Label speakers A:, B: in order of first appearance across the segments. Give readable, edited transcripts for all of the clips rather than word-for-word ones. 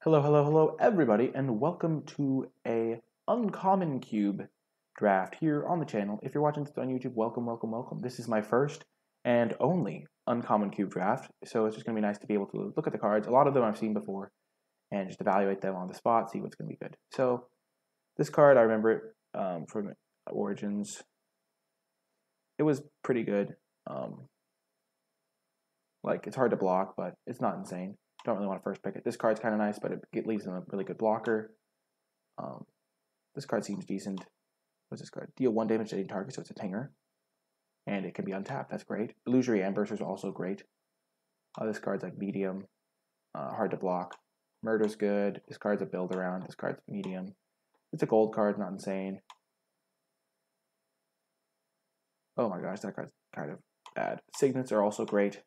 A: Hello, hello, hello, everybody, and welcome to a uncommon cube draft here on the channel. If you're watching this on YouTube, welcome, welcome, welcome. This is my first and only uncommon cube draft, so it's just going to be nice to be able to look at the cards. A lot of them I've seen before, and just evaluate them on the spot, see what's going to be good. So this card, I remember it from Origins. It was pretty good. It's hard to block, but it's not insane. Don't really want to first pick it. This card's kind of nice, but it leaves them a really good blocker. This card seems decent. What's this card? Deal 1 damage to any target, so it's a Tinger. And it can be untapped. That's great. Illusory Ambusher is also great. This card's like medium. Hard to block. Murder's good. This card's a build around. This card's medium. It's a gold card, not insane. Oh my gosh, that card's kind of bad. Signets are also great.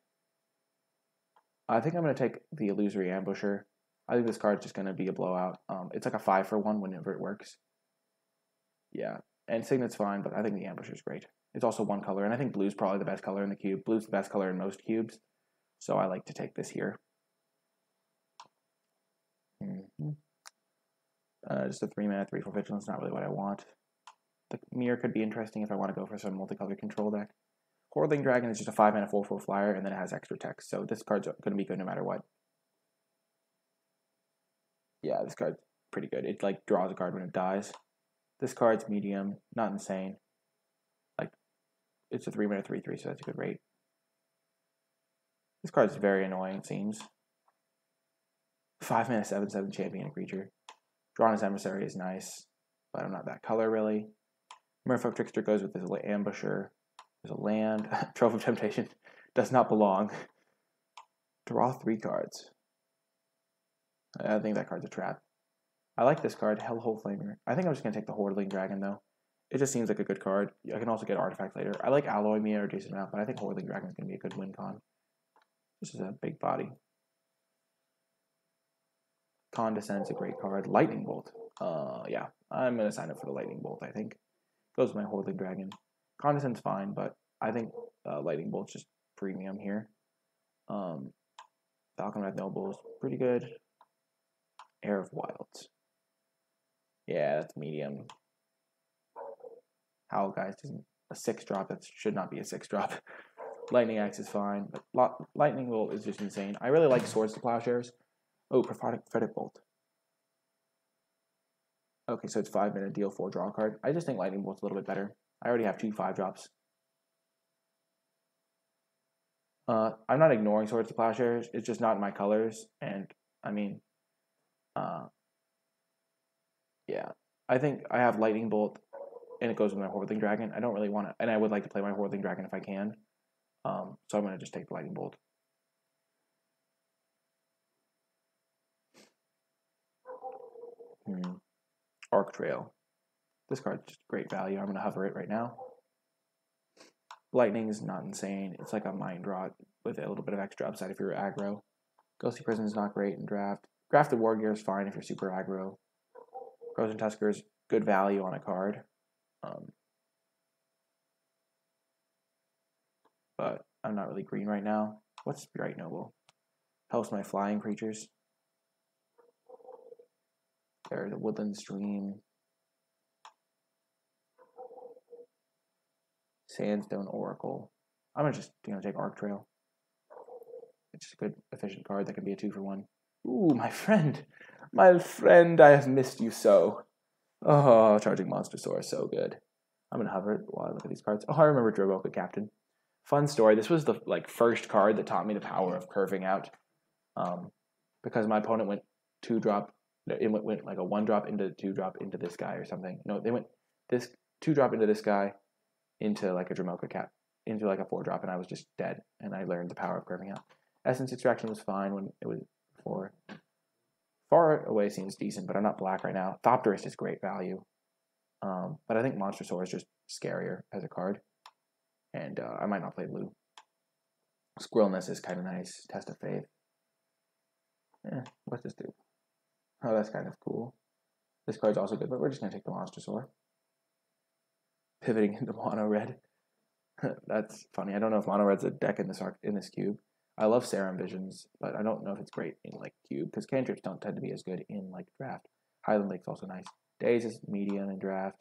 A: I think I'm going to take the Illusory Ambusher. I think this card's just going to be a blowout. It's like a 5-for-1 whenever it works. Yeah, and Signet's fine, but I think the Ambusher's great. It's also one color, and I think blue's probably the best color in the cube. Blue's the best color in most cubes, so I like to take this here. Just a 3-mana, 3-4 vigilance, not really what I want. The mirror could be interesting if I want to go for some multicolored control deck. Hordeling Dragon is just a 5-mana 4/4 flyer, and then it has extra text, so this card's going to be good no matter what. Yeah, this card's pretty good. It like draws a card when it dies. This card's medium, not insane. Like, it's a 3-mana 3/3, so that's a good rate. This card's very annoying, it seems. 5-mana 7/7 champion creature. Drawn as Emissary is nice, but I'm not that color really. Merfolk Trickster goes with this Ambusher. There's a land. Trove of Temptation does not belong. Draw 3 cards. I think that card's a trap. I like this card, Hellhole Flamer. I think I'm just going to take the Hordeling Dragon, though. It just seems like a good card. I can also get Artifact later. I like Alloy Mia or decent amount, but I think Hordeling Dragon is going to be a good win con. This is a big body. Condescend's a great card. Lightning Bolt. Yeah, I'm going to sign up for the Lightning Bolt, I think. Goes with my Hordeling Dragon. Condescend's fine, but I think Lightning Bolt's just premium here. Falcon Red Noble's pretty good. Heir of Wilds. Yeah, that's medium. Howl Guys isn't a 6-drop. That should not be a 6-drop. Lightning Axe is fine, but Lightning Bolt is just insane. I really like Swords to Plowshares. Oh, Prophetic Bolt. Okay, so it's 5-mana, deal 4, draw a card. I just think Lightning Bolt's a little bit better. I already have 2 5-drops. I'm not ignoring Swords to Plowshares. It's just not in my colors, and I mean, yeah. I think I have Lightning Bolt, and it goes with my Hordeling Dragon. I don't really want to, and I would like to play my Hordeling Dragon if I can. So I'm going to just take the Lightning Bolt. Arc Trail. This card's just great value. I'm going to hover it right now. Lightning is not insane. It's like a Mind Rot with a little bit of extra upside if you're aggro. Ghostly Prison is not great in draft. Grafted War Gear is fine if you're super aggro. Frozen Tusker is good value on a card. But I'm not really green right now. What's Spirit Noble? Helps my flying creatures. There's a Woodland Stream. Sandstone Oracle. I'm just going to take Arc Trail. It's just a good, efficient card that can be a 2-for-1. Ooh, my friend. My friend, I have missed you so. Oh, Charging Monster Sword is so good. I'm going to hover it while I look at these cards. Oh, I remember Droboka Captain. Fun story. This was the first card that taught me the power of curving out. Because my opponent went 2-drop. It went like a 1-drop into 2-drop into this guy or something. No, they went this 2-drop into this guy into like a Dromoka Cap, into like a 4-drop, and I was just dead. And I learned the power of curving out. Essence Extraction was fine when it was before. Far Away seems decent, but I'm not black right now. Thopterist is great value. But I think Monster Sword is just scarier as a card. And I might not play blue. Squirrelness is kind of nice. Test of Faith. What's this do? Oh, that's kind of cool. This card's also good, but we're just going to take the Monster Sword. Pivoting into Mono Red. That's funny. I don't know if Mono Red's a deck in this cube. I love Serum Visions, but I don't know if it's great in like Cube because cantrips don't tend to be as good in like draft. Highland Lake's also nice. Daze is medium in draft.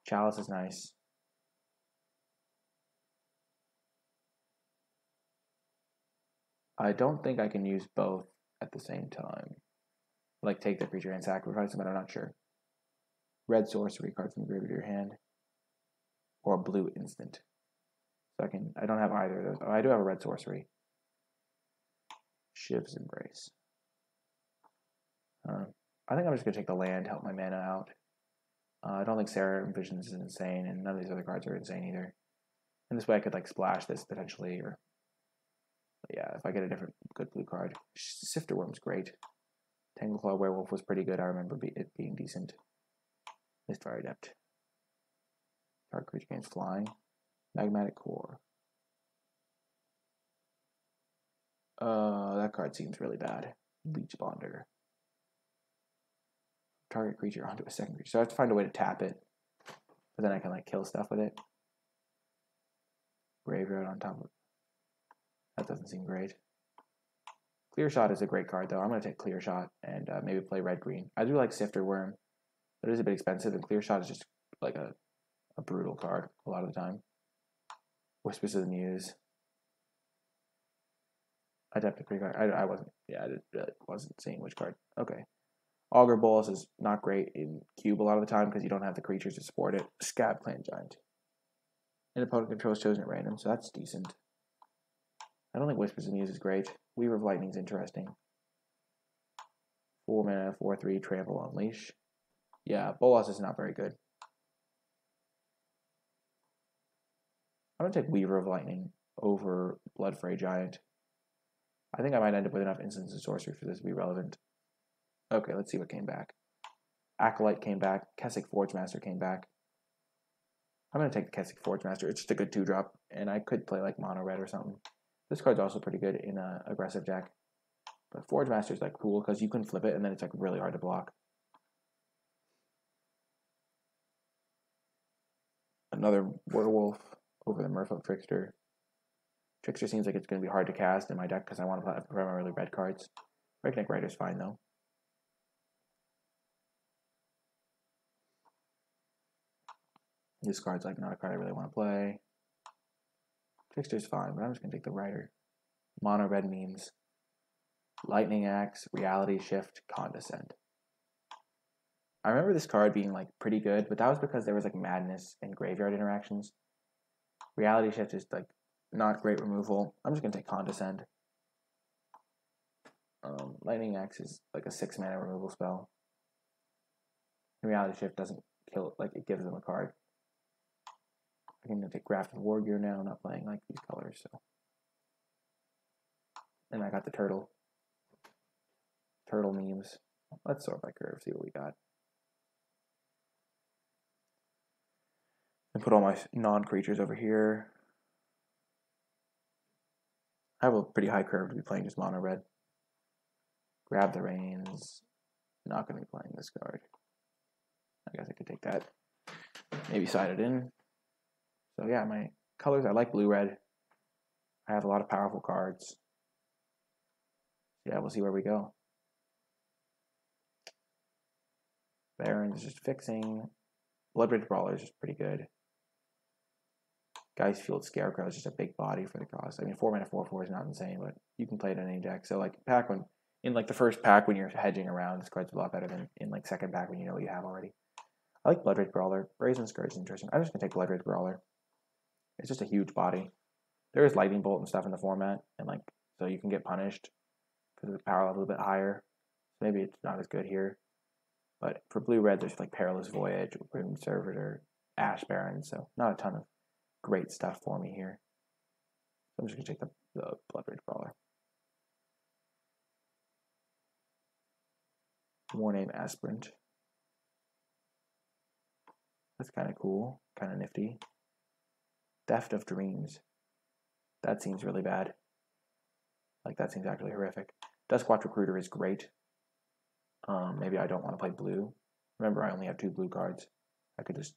A: Chalice is nice. I don't think I can use both at the same time. Like take the creature and sacrifice them, but I'm not sure. Red sorcery card from the graveyard to your hand. Or a blue instant. So I don't have either of those. Oh, I do have a red sorcery. Shiv's Embrace. I think I'm just going to take the land, help my mana out. I don't think Serum Visions is insane, and none of these other cards are insane either. And this way I could like splash this potentially, or yeah, if I get a different good blue card. Sifter Worm's great. Tangleclaw Werewolf was pretty good. I remember it being decent. Mistfire Adept. Target creature gains flying. Magmatic Core. That card seems really bad. Leech Bonder. Target creature onto a second creature. So I have to find a way to tap it. But then I can like kill stuff with it. Graveyard on top of it. That doesn't seem great. Clear Shot is a great card though. I'm going to take Clear Shot and maybe play red-green. I do like Sifter Worm. But it is a bit expensive, and Clear Shot is just like a brutal card a lot of the time. Whispers of the Muse. Adeptic card. I wasn't seeing which card. Okay. NicolaiBolas is not great in Cube a lot of the time because you don't have the creatures to support it. Scab Clan Giant. An opponent controls chosen at random, so that's decent. I don't think Whispers of the Muse is great. Weaver of Lightning is interesting. 4 mana, 4/3, Trample, Unleash. Yeah, Bolas is not very good. I'm going to take Weaver of Lightning over Bloodfray Giant. I think I might end up with enough instants and sorcery for this to be relevant. Okay, let's see what came back. Acolyte came back. Kessig Forge Master came back. I'm going to take the Kessig Forge Master. It's just a good 2-drop, and I could play like Mono Red or something. This card's also pretty good in an aggressive deck. But Forge Master is like cool because you can flip it, and then it's like really hard to block. Another Werewolf over the Merfolk Trickster. Trickster seems like it's going to be hard to cast in my deck because I want to play primarily red cards. Breakneck Rider's fine though. This card's like not a card I really want to play. Trickster's fine, but I'm just going to take the Rider. Mono red means Lightning Axe, Reality Shift, Condescend. I remember this card being like pretty good, but that was because there was like madness and graveyard interactions. Reality Shift is like not great removal. I'm just gonna take Condescend. Lightning Axe is like a 6 mana removal spell. Reality Shift doesn't kill it, like it gives them a card. I'm gonna take Grafted War Gear now, not playing like these colors, so. And I got the turtle. Turtle memes. Let's sort by curve, see what we got. And put all my non-creatures over here. I have a pretty high curve to be playing just mono red. Grab the Reins. Not going to be playing this card. I guess I could take that. Maybe side it in. So yeah, my colors, I like blue-red. I have a lot of powerful cards. Yeah, we'll see where we go. Baron's is just fixing. Bloodbridge Brawler is just pretty good. Geist Field Scarecrow is just a big body for the cost. I mean, 4 mana 4/4 is not insane, but you can play it in any deck. So like in like the first pack when you're hedging around, this card's a lot better than in like second pack when you know what you have already. I like Bloodbridge Brawler. Brazen Scourge is interesting. I'm just gonna take Bloodbridge Brawler. It's just a huge body. There is Lightning Bolt and stuff in the format, and like so you can get punished because the power level is a bit higher. So maybe it's not as good here. But for blue-red, there's like Perilous Voyage, Grim Servitor, Ash Baron, so not a ton of great stuff for me here. So I'm just going to take the Bloodbridge Brawler. Warname Aspirant. That's kind of cool, kind of nifty. Theft of Dreams. That seems really bad. Like, that seems actually horrific. Duskwatch Recruiter is great. Maybe I don't want to play blue. Remember, I only have 2 blue cards. I could just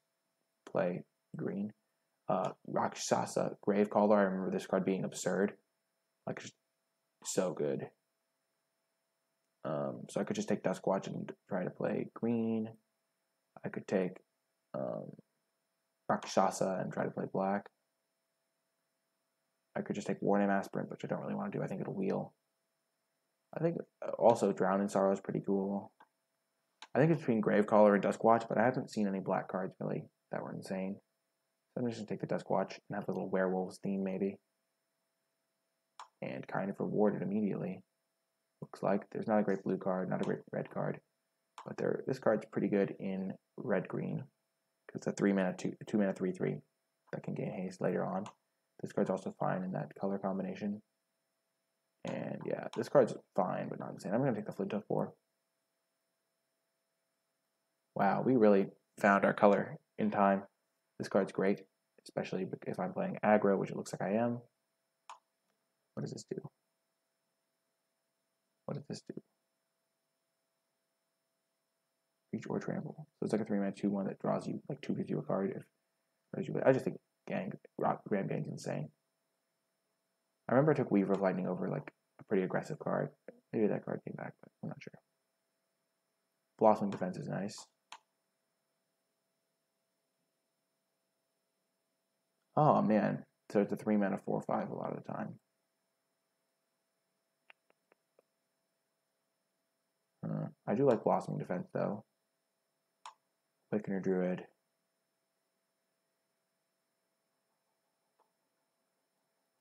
A: play green. Rakshasa Gravecaller. I remember this card being absurd. Like, just so good. So I could just take Duskwatch and try to play green. I could take Rakshasa and try to play black. I could just take Warname Aspirant, which I don't really want to do. I think it'll wheel. I think also Drown in Sorrow is pretty cool. I think it's between Gravecaller and Duskwatch, but I haven't seen any black cards really that were insane. So I'm just going to take the Duskwatch and have a little Werewolves theme maybe. And kind of reward it immediately. Looks like there's not a great blue card, not a great red card. But this card's pretty good in red-green. Because it's a 3-mana, 2-mana 3/3 that can gain haste later on. This card's also fine in that color combination. And yeah, this card's fine, but not insane. I'm going to take the Flintoff 4. Wow, we really found our color in time. This card's great, especially if I'm playing aggro, which it looks like I am. What does this do? What does this do? Reach or trample. So it's like a 3-mana 2/1 that draws you, like 2 gives you a card. I just think Ram Gang's insane. I remember I took Weaver of Lightning over like a pretty aggressive card. Maybe that card came back, but I'm not sure. Blossoming Defense is nice. Oh man, so it's a 3-mana 4/5 a lot of the time. I do like Blossoming Defense though. Awakener Druid.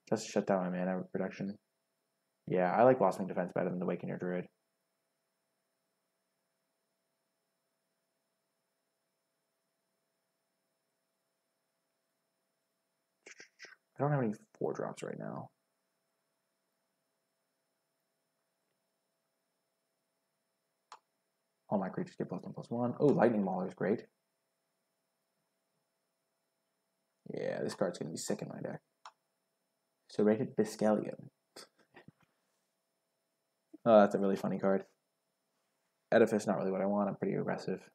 A: Just shut down my mana production. Yeah, I like Blossoming Defense better than the Awakener Druid. I don't have any 4-drops right now. All my creatures get +1/+1. Oh, Lightning Mauler is great. Yeah, this card's going to be sick in my deck. Serrated Biscallion. Oh, that's a really funny card. Edifice, not really what I want. I'm pretty aggressive.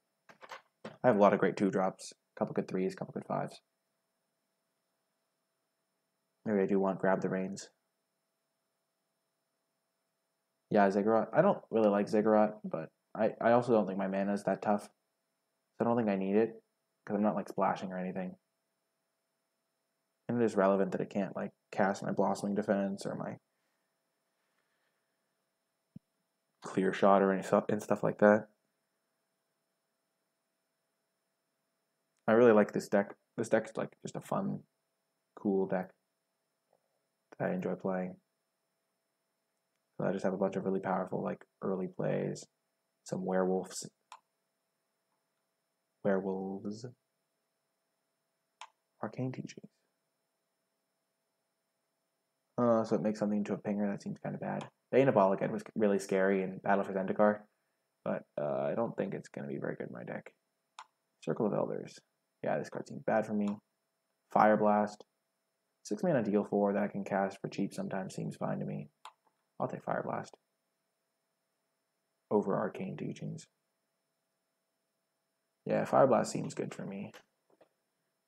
A: I have a lot of great 2-drops. A couple good 3s, a couple good 5s. Maybe I do want Grab the Reins. Yeah, Ziggurat. I don't really like Ziggurat, but I also don't think my mana is that tough. So I don't think I need it, because I'm not like splashing or anything. And it is relevant that it can't like cast my Blossoming Defense or my Clear Shot or any stuff like that. I really like this deck. This deck's like just a fun, cool deck that I enjoy playing. So I just have a bunch of really powerful like early plays, some werewolves, arcane teachings. So it makes something into a pinger. That seems kind of bad. The Anabolic Ed was really scary in Battle for Zendikar, but I don't think it's going to be very good in my deck. Circle of Elders. Yeah, this card seems bad for me. Fire Blast. 6-mana deal 4 that I can cast for cheap sometimes seems fine to me. I'll take Fire Blast over Arcane Teachings. Yeah, Fire Blast seems good for me.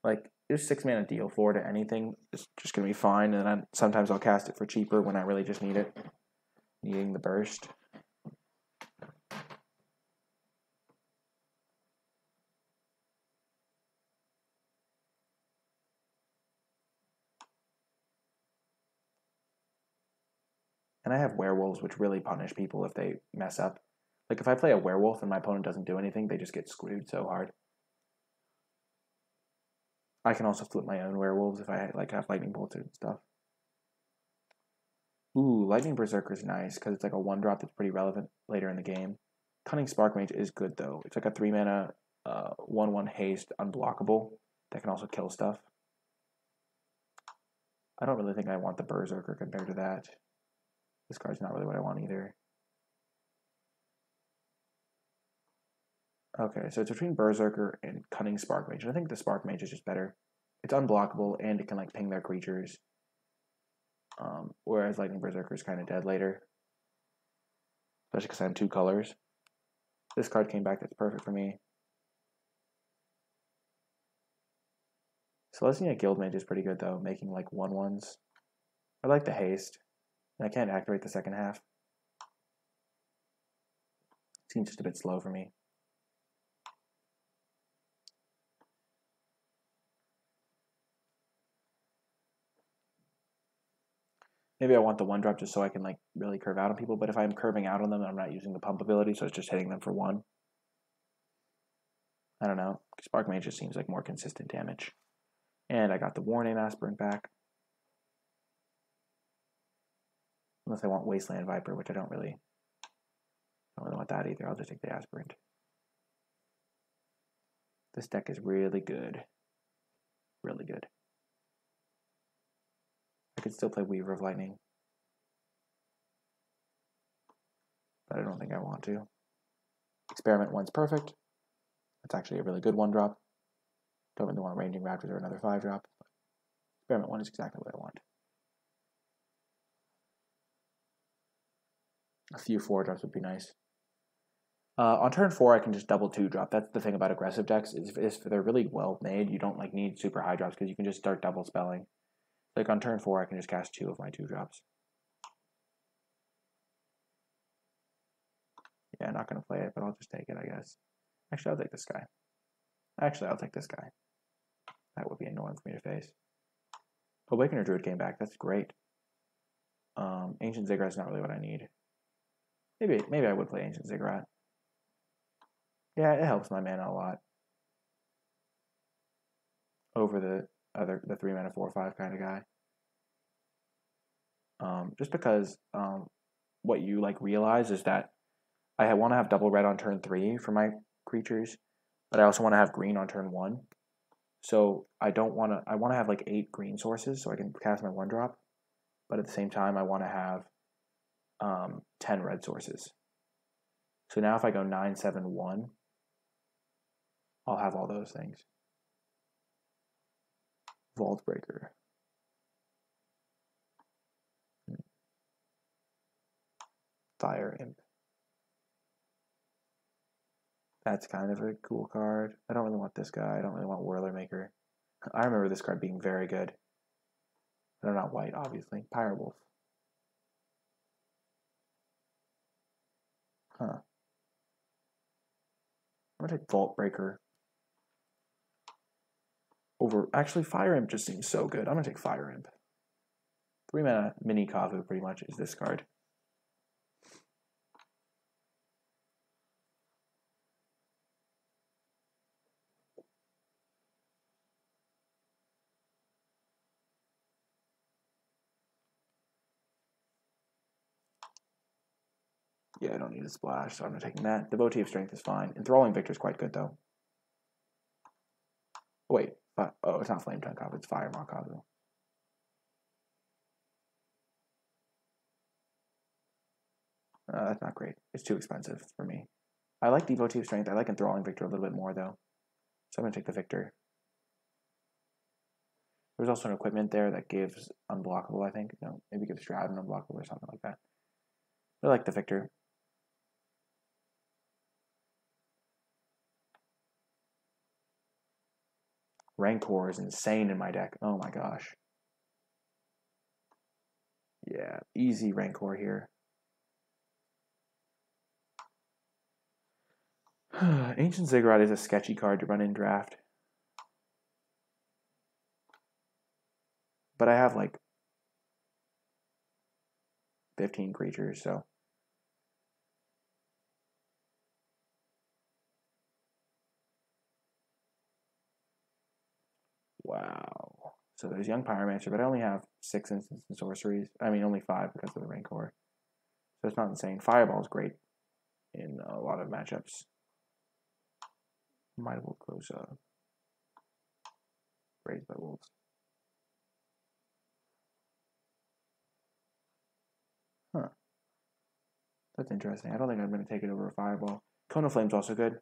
A: Like, there's 6-mana deal 4 to anything. It's just going to be fine, and then sometimes I'll cast it for cheaper when I really just need it. Needing the burst. And I have werewolves, which really punish people if they mess up. Like, if I play a werewolf and my opponent doesn't do anything, they just get screwed so hard. I can also flip my own werewolves if I like have lightning bolts and stuff. Ooh, Lightning Berserker is nice because it's like a 1-drop that's pretty relevant later in the game. Cunning Spark Mage is good though. It's like a 3-mana 1/1 haste unblockable that can also kill stuff. I don't really think I want the Berserker compared to that. This card's not really what I want either. Okay, so it's between Berserker and Cunning Spark Mage. And I think the Spark Mage is just better. It's unblockable and it can like ping their creatures. Whereas Lightning Berserker is kind of dead later. Especially because I have 2 colors. This card came back, that's perfect for me. Selesnya Guildmage is pretty good though, making like 1/1s. I like the haste. And I can't activate the second half. Seems just a bit slow for me. Maybe I want the 1-drop just so I can like really curve out on people, but if I'm curving out on them, I'm not using the pump ability, so it's just hitting them for 1. I don't know. Spark Mage just seems like more consistent damage. And I got the Warning Aspirant back. Unless I want Wasteland Viper, which I don't really want that either. I'll just take the Aspirant. This deck is really good. Really good. I could still play Weaver of Lightning. But I don't think I want to. Experiment 1's perfect. That's actually a really good 1-drop. Don't really want Ranging Raptors or another 5-drop. Experiment 1 is exactly what I want. A few 4-drops would be nice. On turn 4, I can just double 2-drop. That's the thing about aggressive decks, is if they're really well made, you don't like need super high drops because you can just start double spelling. Like on turn 4, I can just cast 2 of my 2-drops. Yeah, I'm not going to play it, but I'll just take it, I guess. Actually, I'll take this guy. I'll take this guy. That would be annoying for me to face. Awakener Druid came back. That's great. Ancient Ziggurat's not really what I need. Maybe I would play Ancient Ziggurat. Yeah, it helps my mana a lot. Over the 3 mana 4/5 kind of guy. Just because what you like realize is that I want to have double red on turn 3 for my creatures, but I also want to have green on turn 1. So I want to have like 8 green sources so I can cast my 1-drop, but at the same time I want to have 10 red sources. So now if I go 9/7/1, I'll have all those things. Vault Breaker. Fire Imp. That's kind of a cool card. I don't really want this guy. I don't really want Whirler Maker. I remember this card being very good. They're not white, obviously. Pyrewolf. Huh. I'm gonna take Vault Breaker. Actually, Fire Imp just seems so good. I'm gonna take Fire Imp. 3 mana mini Kavu pretty much is this card. Yeah, I don't need a splash, so I'm not taking that. Devotee of Strength is fine. Enthralling Victor is quite good, though. Oh, wait. Oh, it's not Flame Tongue Kavu. It's Fire Maw Kavu. That's not great. It's too expensive for me. I like Devotee of Strength. I like Enthralling Victor a little bit more, though. So I'm going to take the Victor. There's also an equipment there that gives Unblockable, I think. No, maybe gives Shroud and Unblockable or something like that. I like the Victor. Rancor is insane in my deck. Oh my gosh. Yeah, easy Rancor here. Ancient Ziggurat is a sketchy card to run in draft. But I have like 15 creatures, so. Wow. So there's Young Pyromancer, but I only have 6 instants and sorceries. I mean, only 5 because of the Rancor. So it's not insane. Fireball is great in a lot of matchups. Mightable Close Up. Raised by Wolves. Huh. That's interesting. I don't think I'm going to take it over a Fireball. Cone of Flame's also good.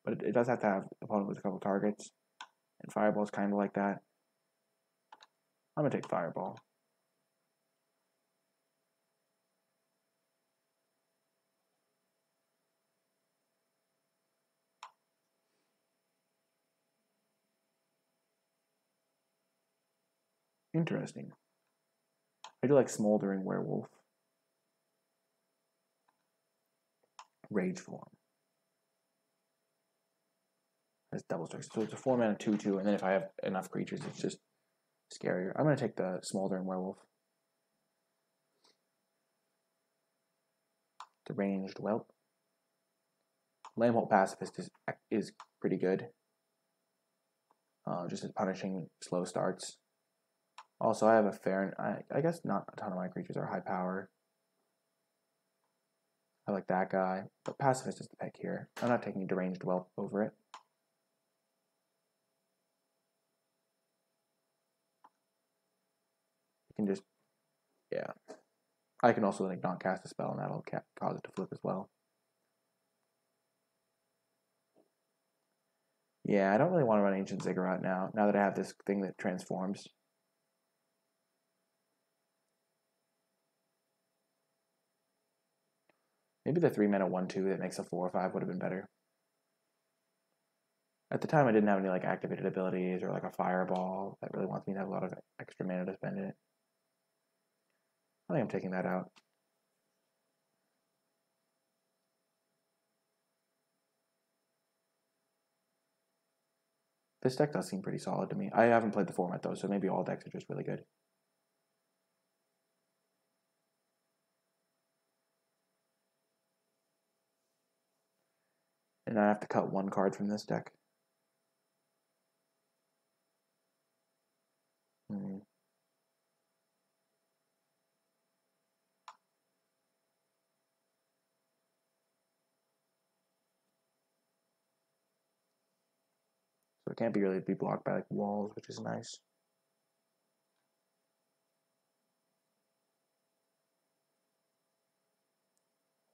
A: But it does have to have opponent with a couple targets. And Fireball's kind of like that. I'm going to take Fireball. Interesting. I do like Smoldering Werewolf. Rage Form. That's double strike. So it's a 4-mana 2/2, and then if I have enough creatures, it's just scarier. I'm going to take the Smoldering Werewolf. Deranged Whelp. Lambholt Pacifist is pretty good. Just as punishing slow starts. Also, I have a fair... I guess not a ton of my creatures are high power. I like that guy. But Pacifist is the pick here. I'm not taking Deranged Whelp over it. You can just... Yeah. I can also like not cast a spell, and that'll cause it to flip as well. Yeah, I don't really want to run Ancient Ziggurat now that I have this thing that transforms. Maybe the 3-mana 1/2 that makes a 4/5 would have been better. At the time, I didn't have any like activated abilities or like a Fireball that really wants me to have a lot of extra mana to spend in it. I think I'm taking that out. This deck does seem pretty solid to me. I haven't played the format though, so maybe all decks are just really good. And I have to cut one card from this deck. So it can't really be blocked by like walls, which is nice.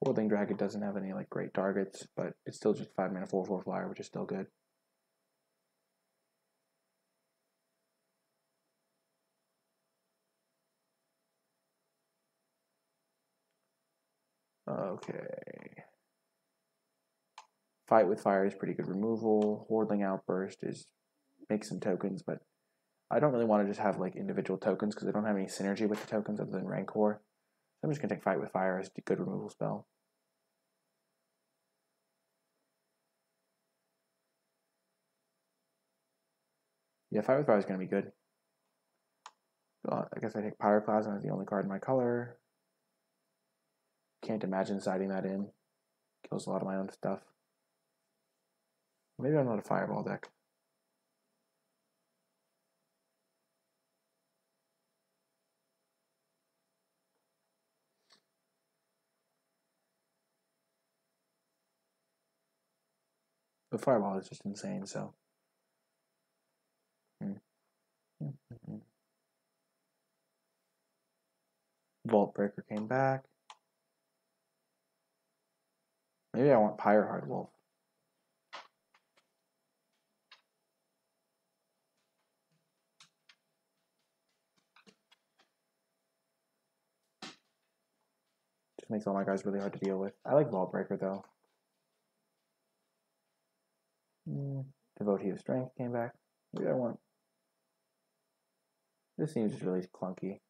A: Whirling Dragon doesn't have any like great targets, but it's still just 5-mana 4/4 flyer, which is still good. Okay. Fight with Fire is pretty good removal. Hordeling Outburst makes some tokens, but I don't really want to just have like individual tokens because I don't have any synergy with the tokens other than Rancor. So I'm just gonna take Fight with Fire as a good removal spell. Yeah, Fight with Fire is gonna be good. I guess I take Pyroclasm as the only card in my color. Can't imagine siding that in. Kills a lot of my own stuff. Maybe I'm not a Fireball deck. But Fireball is just insane, so. Vault Breaker came back. Maybe I want Pyreheart Wolf. Just makes all my guys really hard to deal with. I like Vault Breaker though. Devotee of Strength came back. Maybe I want... This seems just really clunky.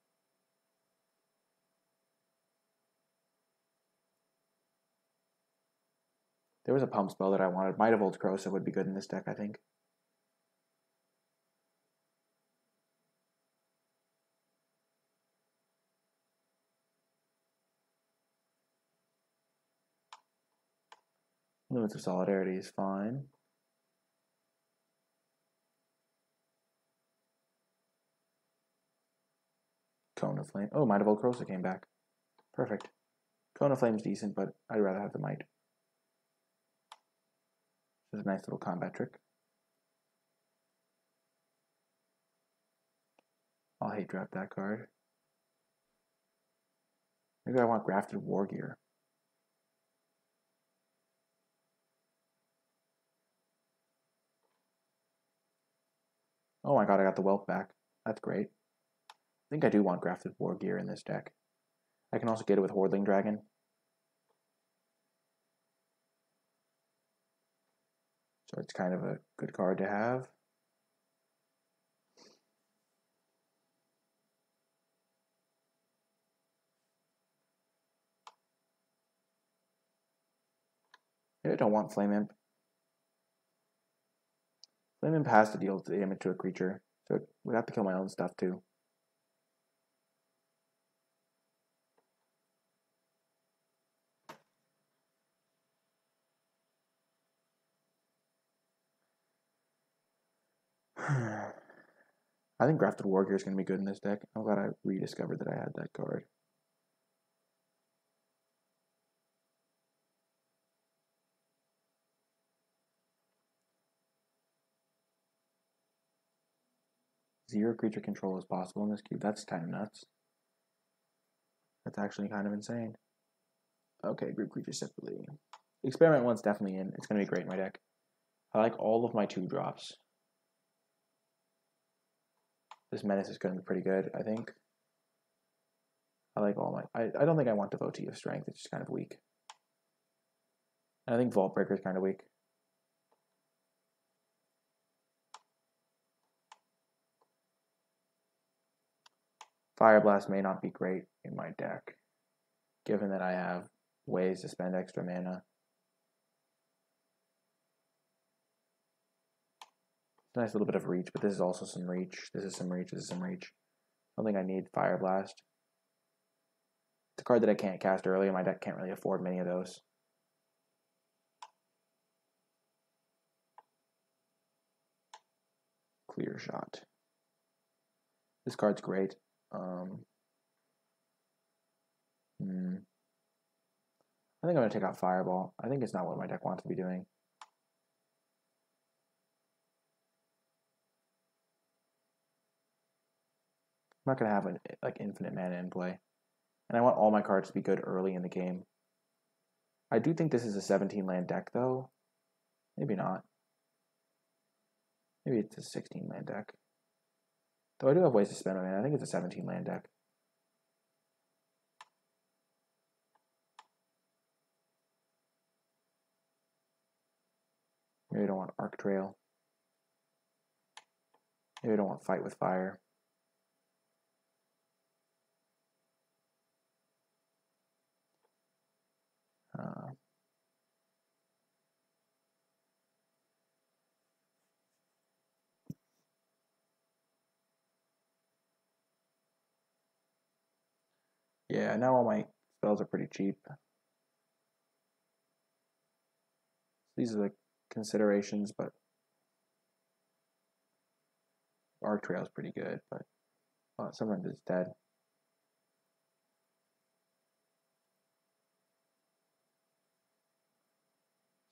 A: There was a pump spell that I wanted. Might of Old Crosa would be good in this deck, I think. Limits of Solidarity is fine. Cone of Flame. Oh, Might of Old Crosa came back. Perfect. Cone of Flame's decent, but I'd rather have the Might. This is a nice little combat trick. I'll hate draft that card. Maybe I want Grafted War Gear. Oh my god, I got the Whelp back. That's great. I think I do want Grafted War Gear in this deck. I can also get it with Hordeling Dragon. So it's kind of a good card to have. Maybe I don't want Flame Imp. Flame Imp has to deal damage to a creature, so it would have to kill my own stuff too. I think Grafted Wargear is going to be good in this deck. I'm glad I rediscovered that I had that card. Zero creature control is possible in this cube. That's kind of nuts. That's actually kind of insane. Okay, group creatures separately. Experiment 1's definitely in. It's going to be great in my deck. I like all of my 2-drops. This Menace is going to be pretty good, I think. I like all my... I don't think I want Devotee of Strength. It's just kind of weak. And I think Vault Breaker is kind of weak. Fire Blast may not be great in my deck, given that I have ways to spend extra mana. Nice little bit of reach, but this is also some reach. This is some reach. This is some reach. I don't think I need Fire Blast. It's a card that I can't cast early, and my deck can't really afford many of those. Clear Shot. This card's great. I think I'm going to take out Fireball. I think it's not what my deck wants to be doing. I'm not going to have like infinite mana in play. And I want all my cards to be good early in the game. I do think this is a 17-land deck, though. Maybe not. Maybe it's a 16-land deck. Though I do have ways to spend my mana. I think it's a 17-land deck. Maybe I don't want Arc Trail. Maybe I don't want Fight with Fire. Yeah, now all my spells are pretty cheap. These are the considerations, but Arc Trail is pretty good, but sometimes it's dead.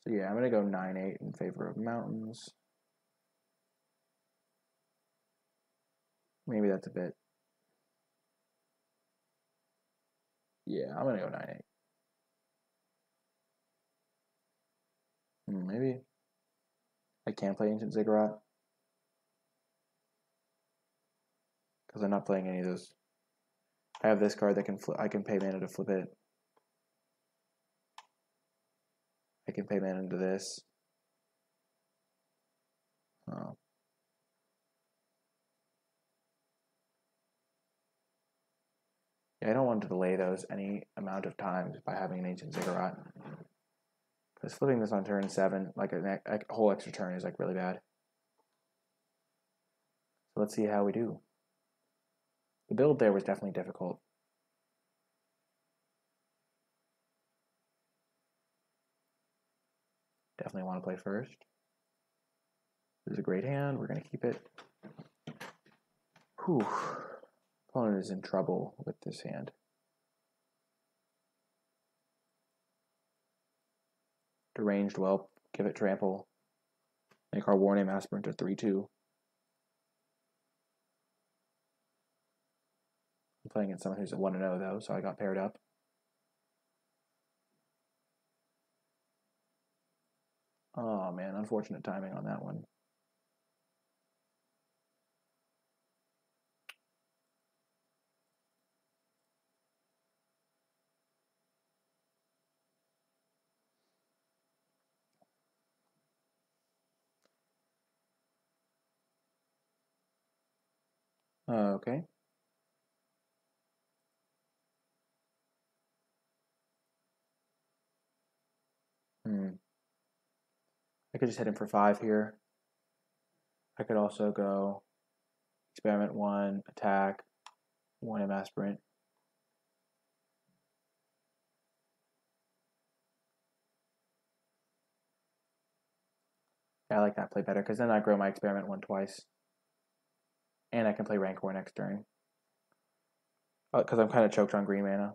A: So yeah, I'm going to go 9-8 in favor of Mountains. Maybe that's a bit. Yeah, I'm going to go 9-8. Maybe I can play Ancient Ziggurat. Because I'm not playing any of those. I have this card that can flip. I can pay mana to flip it. I can pay mana into this. Oh. Yeah, I don't want to delay those any amount of times by having an Ancient Ziggurat. Because flipping this on turn 7, like a whole extra turn, is like really bad. So let's see how we do. The build there was definitely difficult. Definitely want to play first. This is a great hand. We're going to keep it. Whew. Opponent is in trouble with this hand. Deranged Whelp. Give it Trample. Make our Warname Aspirant a 3-2. I'm playing against someone who's a 1-0 though, so I got paired up. Oh man, unfortunate timing on that one. Okay. I could just hit him for 5 here. I could also go experiment 1, attack, 1 aspirant. Yeah, I like that play better because then I grow my experiment 1 twice. And I can play Rancor next turn. Because I'm kind of choked on green mana.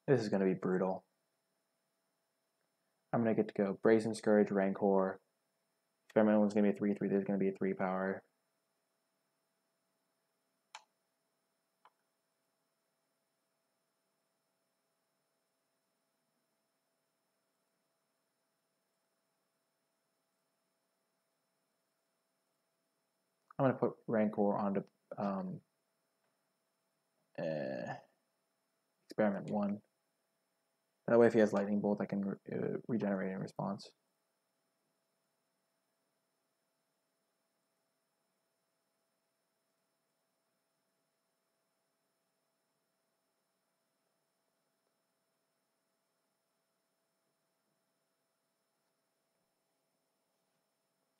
A: This is going to be brutal. I'm going to get to go Brazen Scourge, Rancor. Experiment 1's going to be a 3/3. There's going to be a 3 power. I'm going to put Rancor onto experiment 1. That way if he has Lightning Bolt, I can regenerate in response.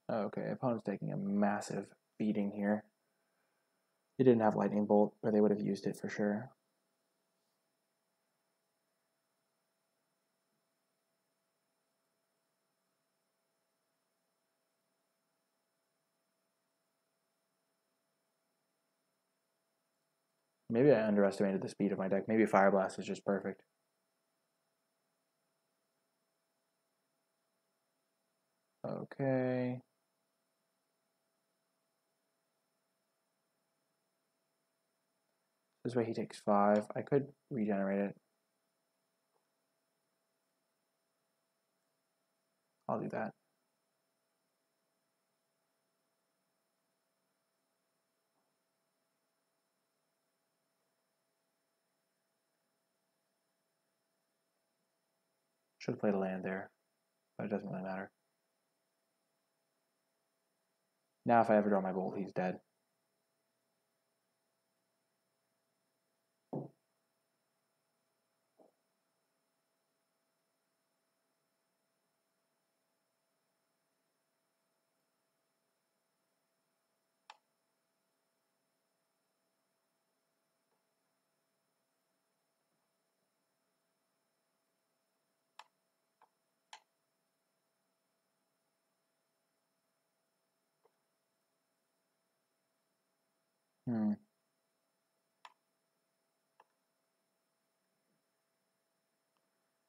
A: Okay, opponent's taking a massive beating here. He didn't have Lightning Bolt, or they would have used it for sure. Maybe I underestimated the speed of my deck. Maybe Fire Blast is just perfect. Okay. This way he takes 5. I could regenerate it. I'll do that. Should have played a land there, but it doesn't really matter. Now if I ever draw my Bolt, he's dead.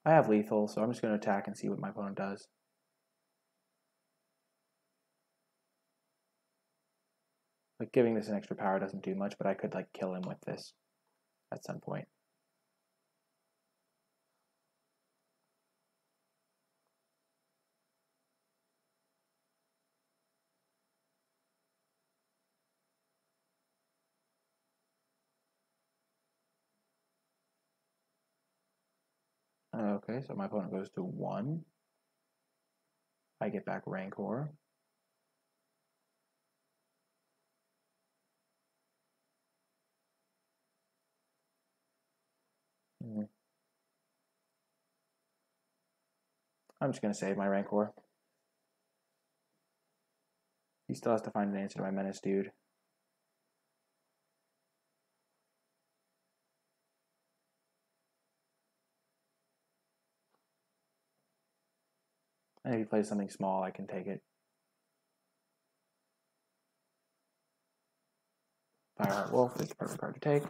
A: I have lethal, so I'm just going to attack and see what my opponent does. Like, giving this an extra power doesn't do much, but I could, like, kill him with this at some point. Okay, so my opponent goes to 1. I get back Rancor. I'm just going to save my Rancor. He still has to find an answer to my Menace dude. And if he plays something small, I can take it. Fireheart Wolf is a perfect card to take.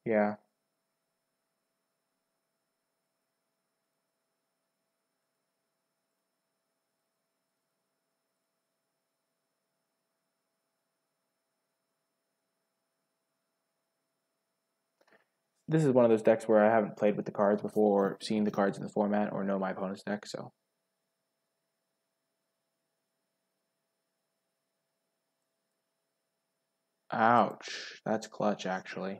A: Yeah. This is one of those decks where I haven't played with the cards before, seen the cards in the format, or know my opponent's deck, so. Ouch. That's clutch, actually.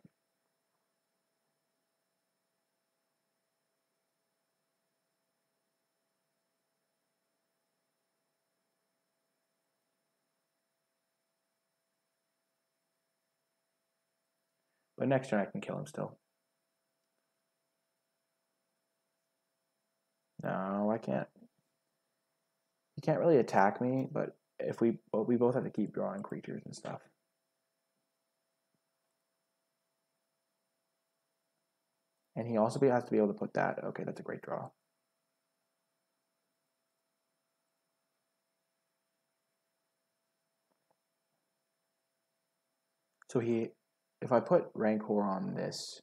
A: But next turn I can kill him still. No, I can't. He can't really attack me, but if we both have to keep drawing creatures and stuff. And he also has to be able to put that. Okay, that's a great draw. So if I put Rancor on this,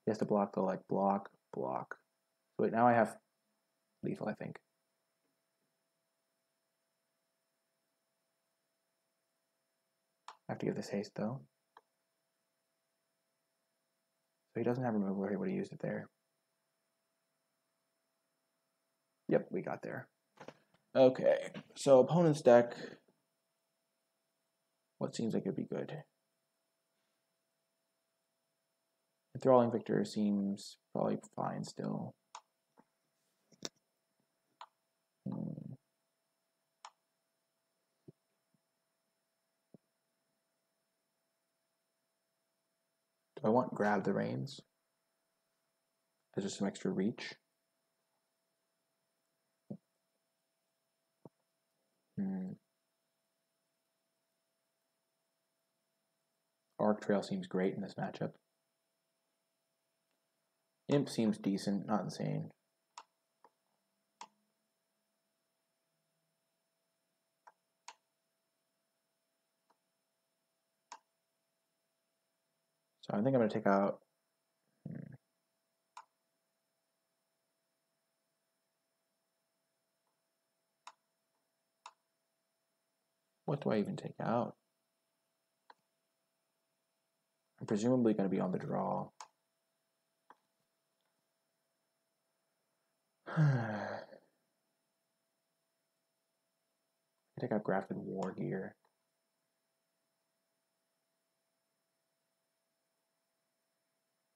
A: he has to block the block. So wait, now I have lethal, I think. I have to give this haste though. So he doesn't have removal, or he would have used it there. Yep, we got there. Okay, so opponent's deck. What seems like it'd be good? Enthralling Victor seems probably fine still. Do I want Grab the Reins? There's just some extra reach. Arc Trail seems great in this matchup. Imp seems decent, not insane. So I think I'm going to take out... What do I even take out? I'm presumably going to be on the draw. Take out Grafted War Gear.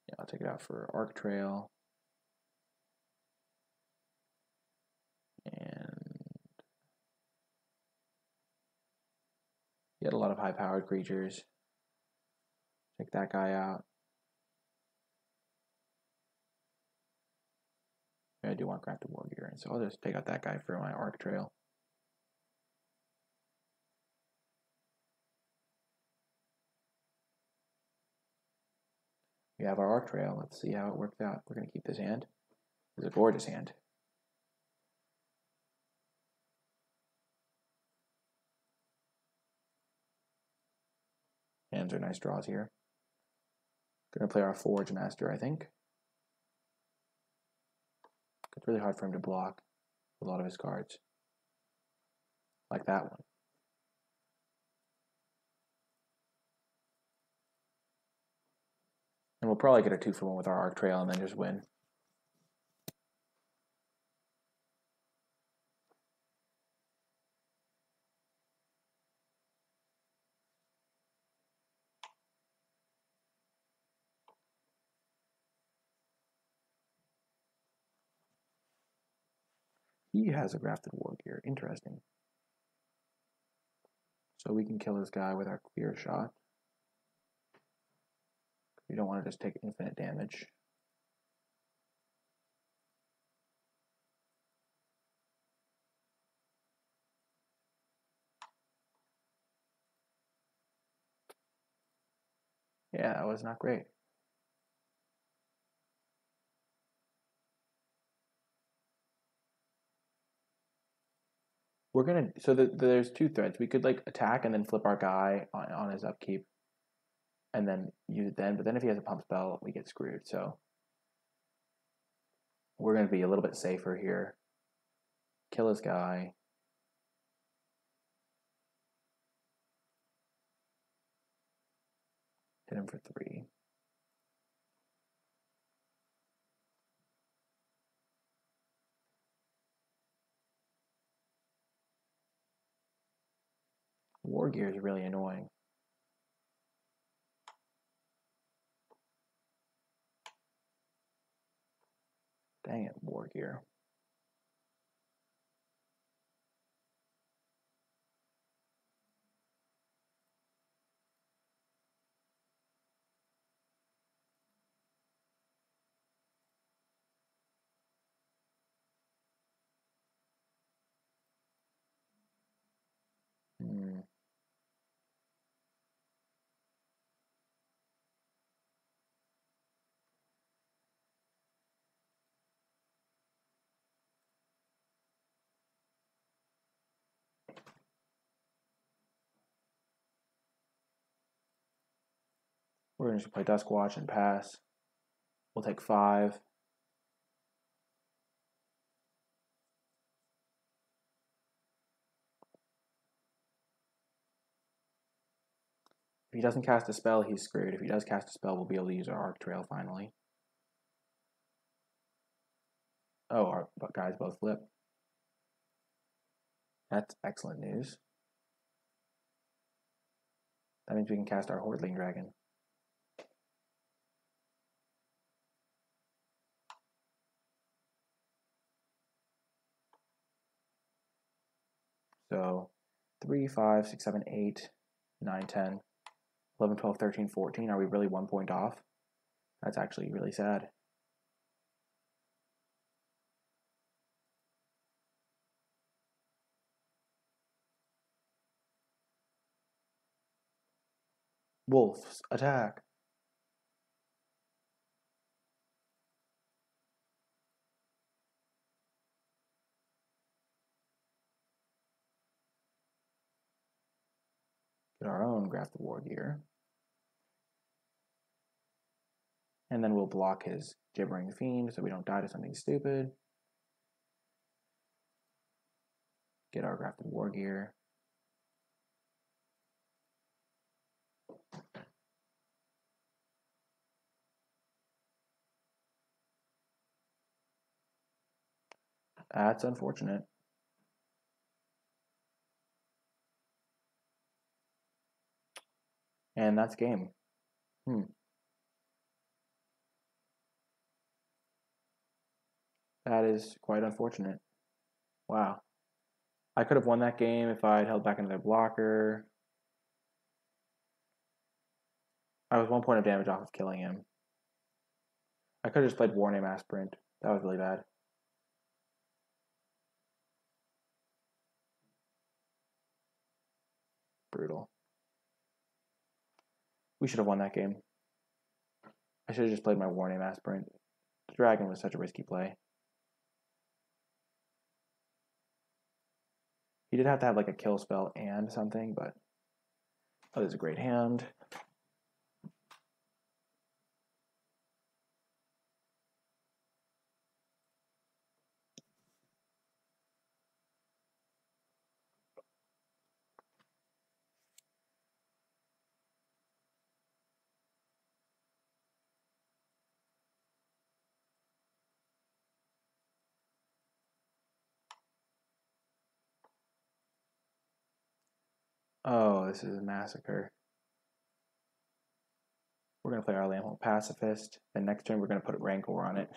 A: Yeah, I'll take it out for Arc Trail. And he had a lot of high-powered creatures. Take that guy out. I do want Grafted War Gear, and so I'll just take out that guy for my Arc Trail. We have our Arc Trail. Let's see how it works out. We're going to keep this hand. It's a gorgeous hand. Hands are nice draws here. Going to play our Forge Master, I think. It's really hard for him to block a lot of his cards. Like that one. And we'll probably get a 2-for-1 with our Arc Trail and then just win. He has a Grafted War Gear. Interesting. So we can kill this guy with our Clear Shot. We don't want to just take infinite damage. Yeah, that was not great. We're gonna, so there's two threads. We could like attack and then flip our guy on his upkeep and then use it then, but then if he has a pump spell, we get screwed. So we're gonna be a little bit safer here. Kill his guy. Hit him for 3. War Gear is really annoying. Dang it, War Gear. We're going to play Dusk Watch and pass. We'll take 5. If he doesn't cast a spell, he's screwed. If he does cast a spell, we'll be able to use our Arc Trail finally. Oh, our guys both flip. That's excellent news. That means we can cast our Hordling Dragon. So 3, 5, 6, 7, 8, 9, 10, 11, 12, 13, 14. Are we really 1 point off? That's actually really sad. Wolves, attack! Get our own Graph the War Gear. And then we'll block his Gibbering Fiend so we don't die to something stupid. Get our Graph the War Gear. That's unfortunate. And that's game. That is quite unfortunate. Wow. I could have won that game if I had held back another blocker. I was 1 point of damage off of killing him. I could have just played Warname Aspirant. That was really bad. Brutal. We should have won that game. I should have just played my Warname Aspirant. The dragon was such a risky play. He did have to have like a kill spell and something, but that is a great hand. Oh, this is a massacre. We're going to play our Lamhole Pacifist, and next turn we're going to put Rancor on it.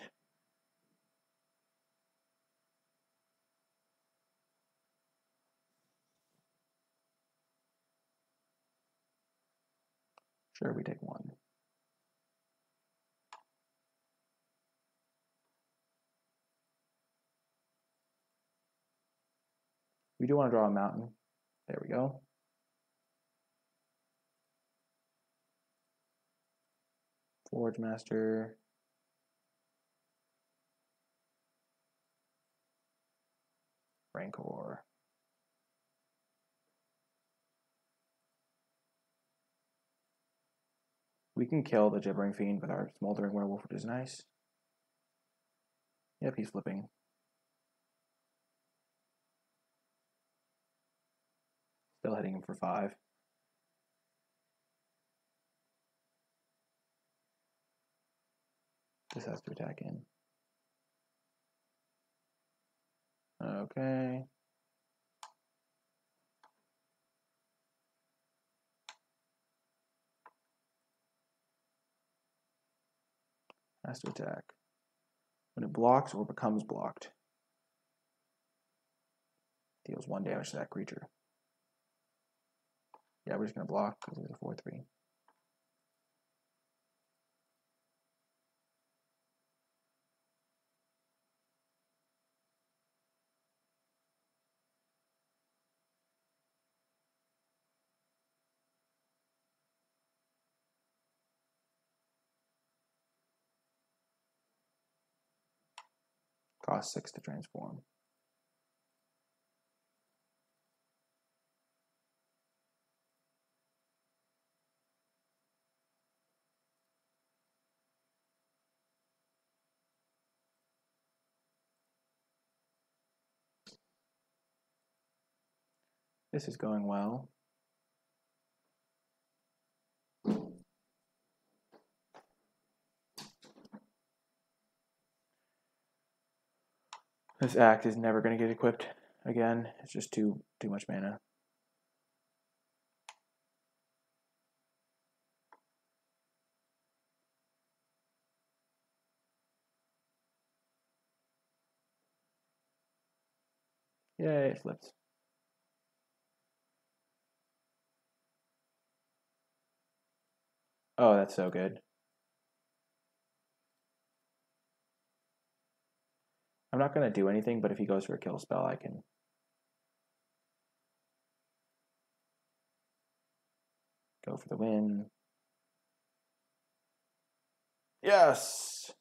A: Sure, we take 1. We do want to draw a mountain. There we go. Forge Master. Rancor. We can kill the Gibbering Fiend with our Smoldering Werewolf, which is nice. Yep, he's flipping. Still hitting him for 5. This has to attack in. Okay. Has to attack. When it blocks or becomes blocked, deals 1 damage to that creature. Yeah, we're just going to block because it's a 4/3. Cost 6 to transform. This is going well. This act is never going to get equipped again. It's just too much mana. Yay, it flips. Oh, that's so good. I'm not going to do anything, but if he goes for a kill spell, I can go for the win. Yes!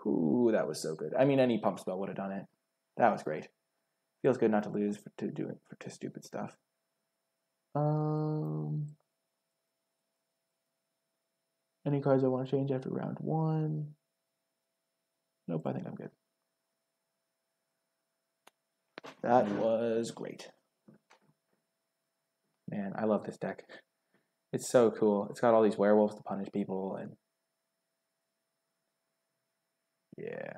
A: Ooh, that was so good. I mean, any pump spell would have done it. That was great. Feels good not to lose to stupid stuff. Any cards I want to change after round 1? Nope, I think I'm good. That was great. Man, I love this deck. It's so cool. It's got all these werewolves to punish people, and yeah.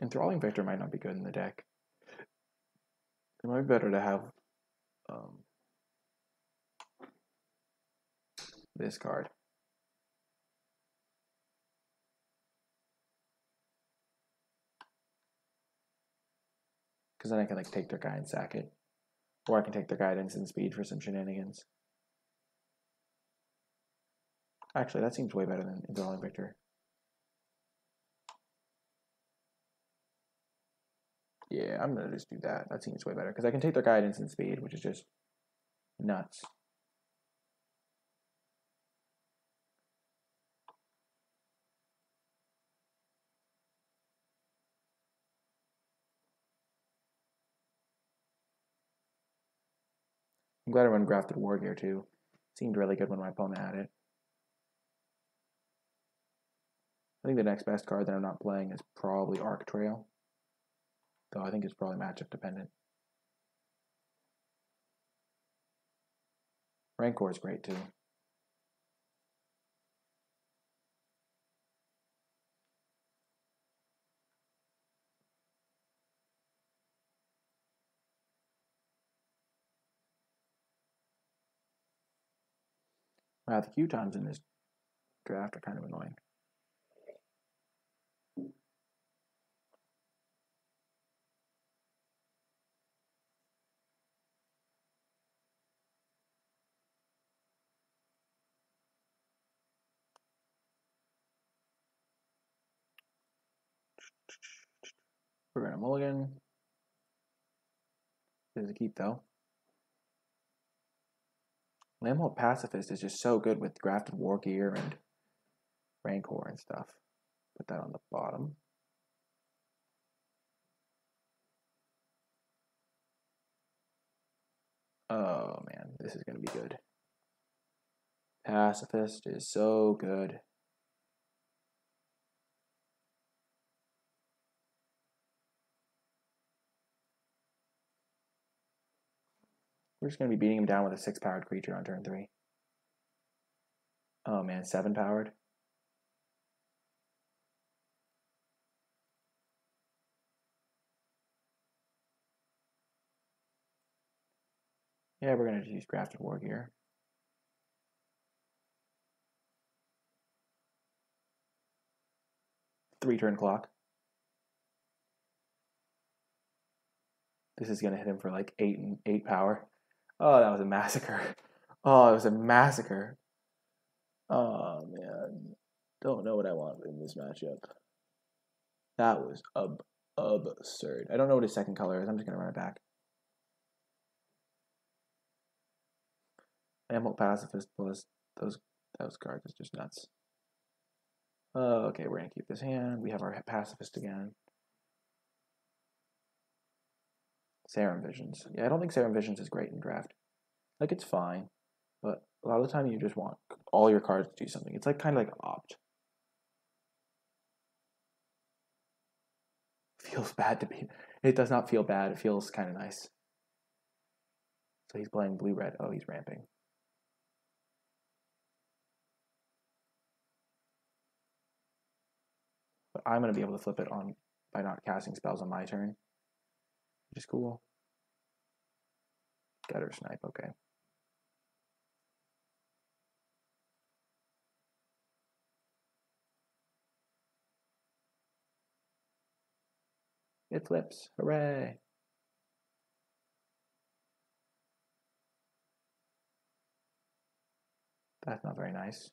A: Enthralling Victor might not be good in the deck. It might be better to have this card. Because then I can like take their guy and sack it. Or I can take their guidance and speed for some shenanigans. Actually, that seems way better than Enthralling Victor. Yeah, I'm going to just do that. That seems way better. Because I can take their guidance and speed, which is just nuts. I'm glad I run Grafted War Gear too. Seemed really good when my opponent had it. I think the next best card that I'm not playing is probably Arc Trail. Though I think it's probably matchup dependent. Rancor is great too. Wow, the Q times in this draft are kind of annoying. We're going to mulligan. This is a keep though. Lambholt Pacifist is just so good with Grafted War Gear and Rancor and stuff. Put that on the bottom. Oh man, this is going to be good. Pacifist is so good. We're just going to be beating him down with a 6-powered creature on turn 3. Oh man, 7-powered. Yeah, we're going to use Grafted War Gear. Three-turn clock. This is going to hit him for like 8 power. Oh, that was a massacre. Oh, it was a massacre. Oh, man. Don't know what I want in this matchup. That was absurd. I don't know what his second color is. I'm just going to run it back. Lambholt Pacifist plus those cards is just nuts. Okay, we're going to keep this hand. We have our Pacifist again. Serum Visions. Yeah, I don't think Serum Visions is great in draft. Like, it's fine, but a lot of the time you just want all your cards to do something. It's like kind of like Opt. Feels bad to be. It does not feel bad. It feels kind of nice. So he's playing blue-red. Oh, he's ramping. But I'm going to be able to flip it on by not casting spells on my turn, which is cool. Gutter snipe, okay. It flips. Hooray! That's not very nice.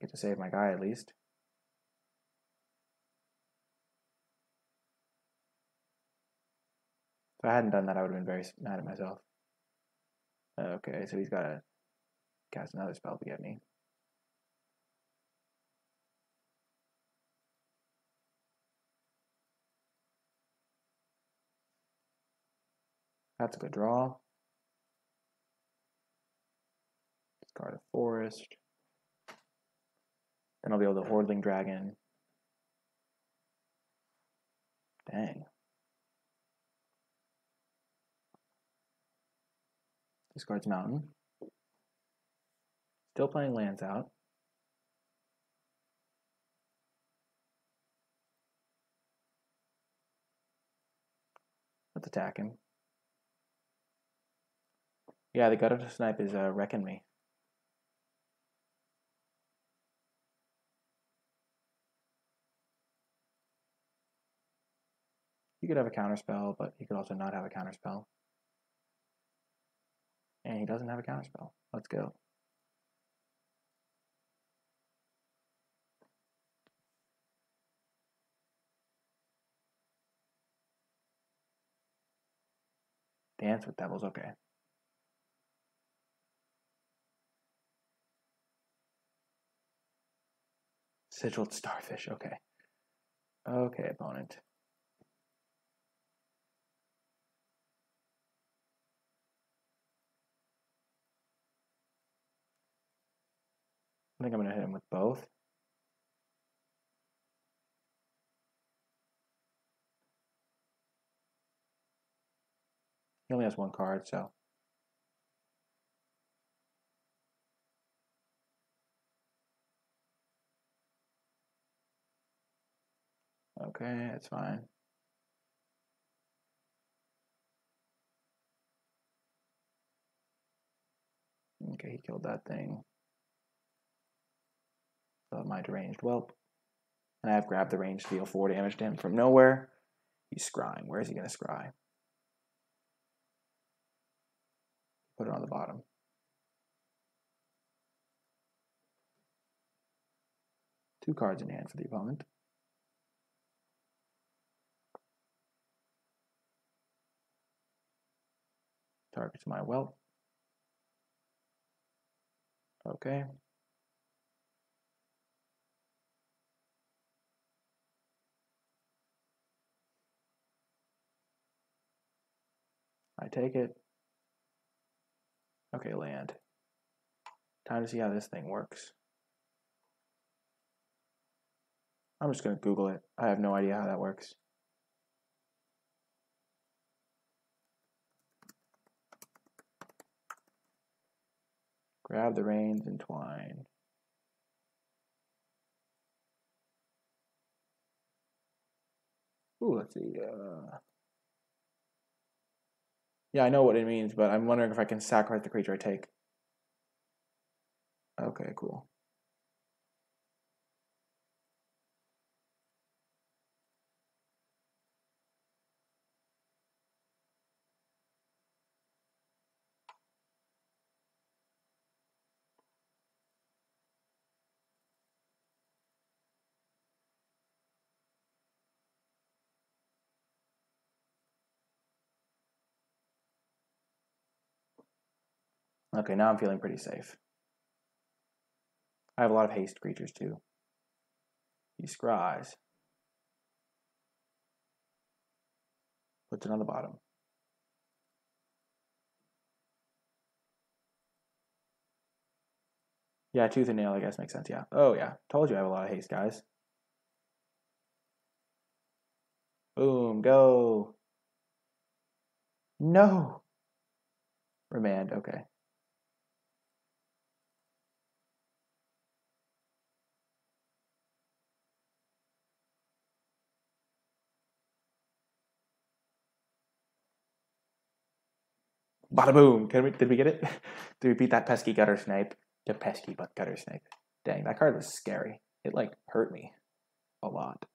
A: Get to save my guy at least. If I hadn't done that, I would have been very mad at myself. Okay, so he's got to cast another spell to get me. That's a good draw. Discard a forest. Then I'll be able to Hordling Dragon. Dang. Discards Mountain. Still playing lands out. Let's attack him. Yeah, the Gutter Snipe is wrecking me. He could have a counterspell, but he could also not have a counterspell. And he doesn't have a counterspell. Let's go. Dance with Devils, okay. Sigiled Starfish, okay. Okay, opponent. I think I'm going to hit him with both. He only has one card, so. Okay, that's fine. Okay, he killed that thing. So my deranged whelp. And I have grabbed the range to deal 4 damage to him from nowhere. He's scrying. Where is he going to scry? Put it on the bottom. Two cards in hand for the opponent. Targets my whelp. Okay. I take it. Okay, land. Time to see how this thing works. I'm just going to Google it. I have no idea how that works. Grab the reins and twine. Ooh, let's see. Yeah, I know what it means, but I'm wondering if I can sacrifice the creature I take. Okay, cool. Okay, now I'm feeling pretty safe. I have a lot of haste creatures too. He scries. Puts it on the bottom. Yeah, tooth and nail, I guess, makes sense, yeah. Oh, yeah. Told you I have a lot of haste, guys. Boom, go. No. Remand, okay. Bada boom. Did we get it? Did we beat that pesky gutter snipe? The pesky but gutter snipe. Dang, that card was scary. It like hurt me a lot.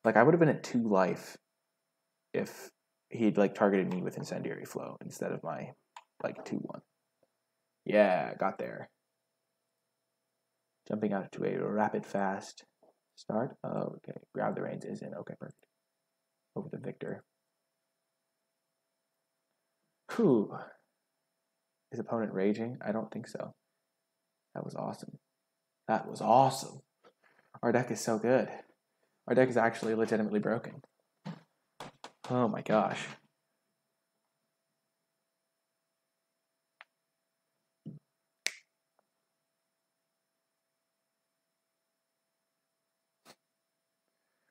A: Like I would have been at 2 life if he'd like targeted me with incendiary flow instead of my like 2-1. Yeah, got there. Jumping out to a rapid fast start. Oh, okay. Grab the reins is in. Okay, perfect. Over the victor. Whew. Is opponent raging? I don't think so. That was awesome. That was awesome. Our deck is so good. Our deck is actually legitimately broken. Oh my gosh.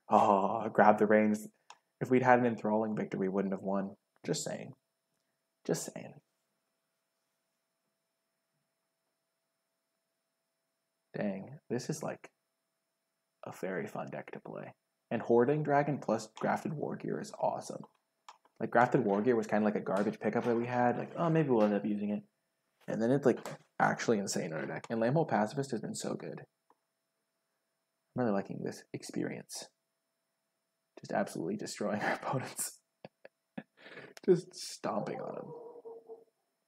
A: Oh, grab the reins. If we'd had an enthralling victor, we wouldn't have won. Just saying. Just saying. Dang, this is like a very fun deck to play. And Hoarding Dragon plus Grafted War Gear is awesome. Like, Grafted War Gear was kind of like a garbage pickup that we had. Like, oh, maybe we'll end up using it. And then it's like actually insane in our deck. And Lamhole Pacifist has been so good. I'm really liking this experience. Just absolutely destroying our opponents. Just stomping on them.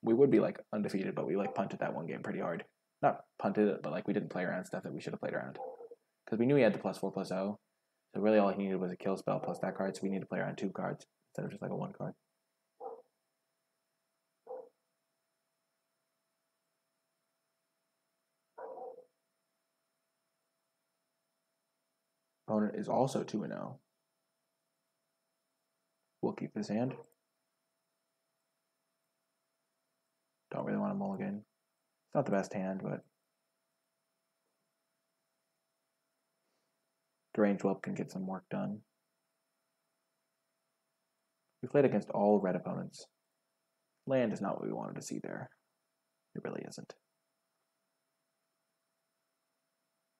A: We would be like undefeated, but we like punted that one game pretty hard. Not punted it, but like we didn't play around stuff that we should have played around. Because we knew he had the +4/+0. So really all he needed was a kill spell plus that card, so we need to play around 2 cards instead of just like a 1 card. Opponent is also 2-0. We'll keep this hand. Don't really want to mulligan. It's not the best hand, but Deranged Whelp can get some work done. We played against all red opponents. Land is not what we wanted to see there. It really isn't.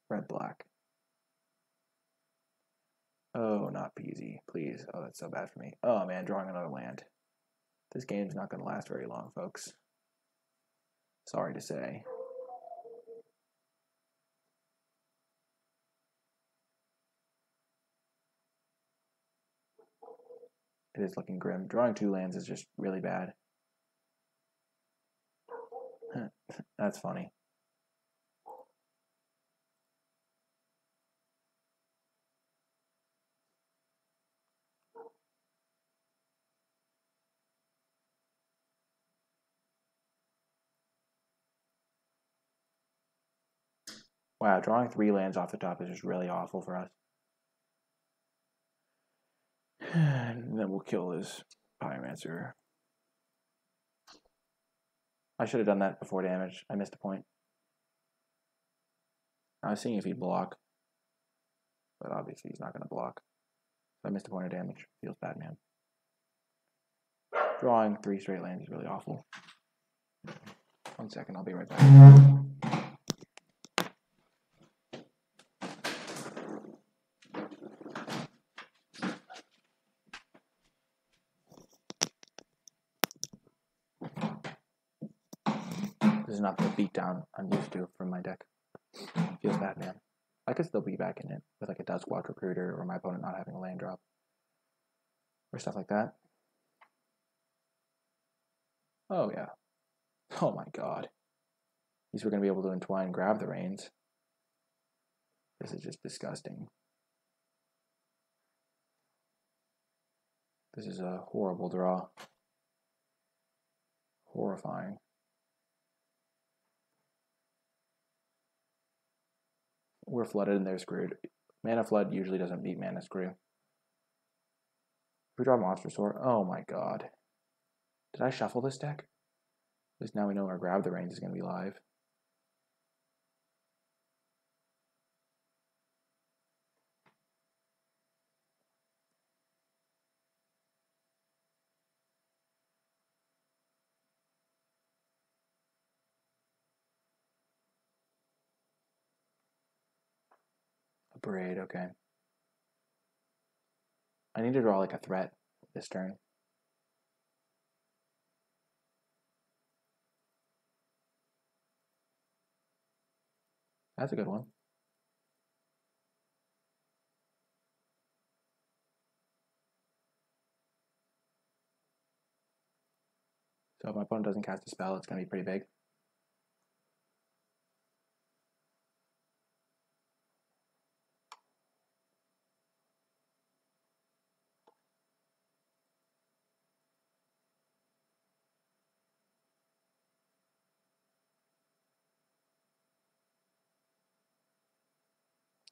A: Red-black. Oh, not Peasy, please. Oh, that's so bad for me. Oh man, drawing another land. This game's not going to last very long, folks. Sorry to say. It is looking grim. Drawing 2 lands is just really bad. That's funny. Wow, drawing 3 lands off the top is just really awful for us. And then we'll kill his Pyromancer. I should have done that before damage. I missed a point. I was seeing if he'd block. But obviously he's not going to block. So I missed a point of damage. Feels bad, man. Drawing 3 straight lands is really awful. 1 second, I'll be right back. This is not the beatdown I'm used to from my deck. Feels bad, man. I could still be back in it with like a Duskwatch Recruiter or my opponent not having a land drop. Or stuff like that. Oh, yeah. Oh my god. At least we're going to be able to entwine and grab the reins. This is just disgusting. This is a horrible draw. Horrifying. We're flooded and they're screwed. Mana Flood usually doesn't beat Mana Screw. If we draw Monster Sword, oh my god. Did I shuffle this deck? At least now we know our Grab the Reins is going to be live. Braid, okay. I need to draw like a threat this turn. That's a good one. So if my opponent doesn't cast a spell, it's going to be pretty big.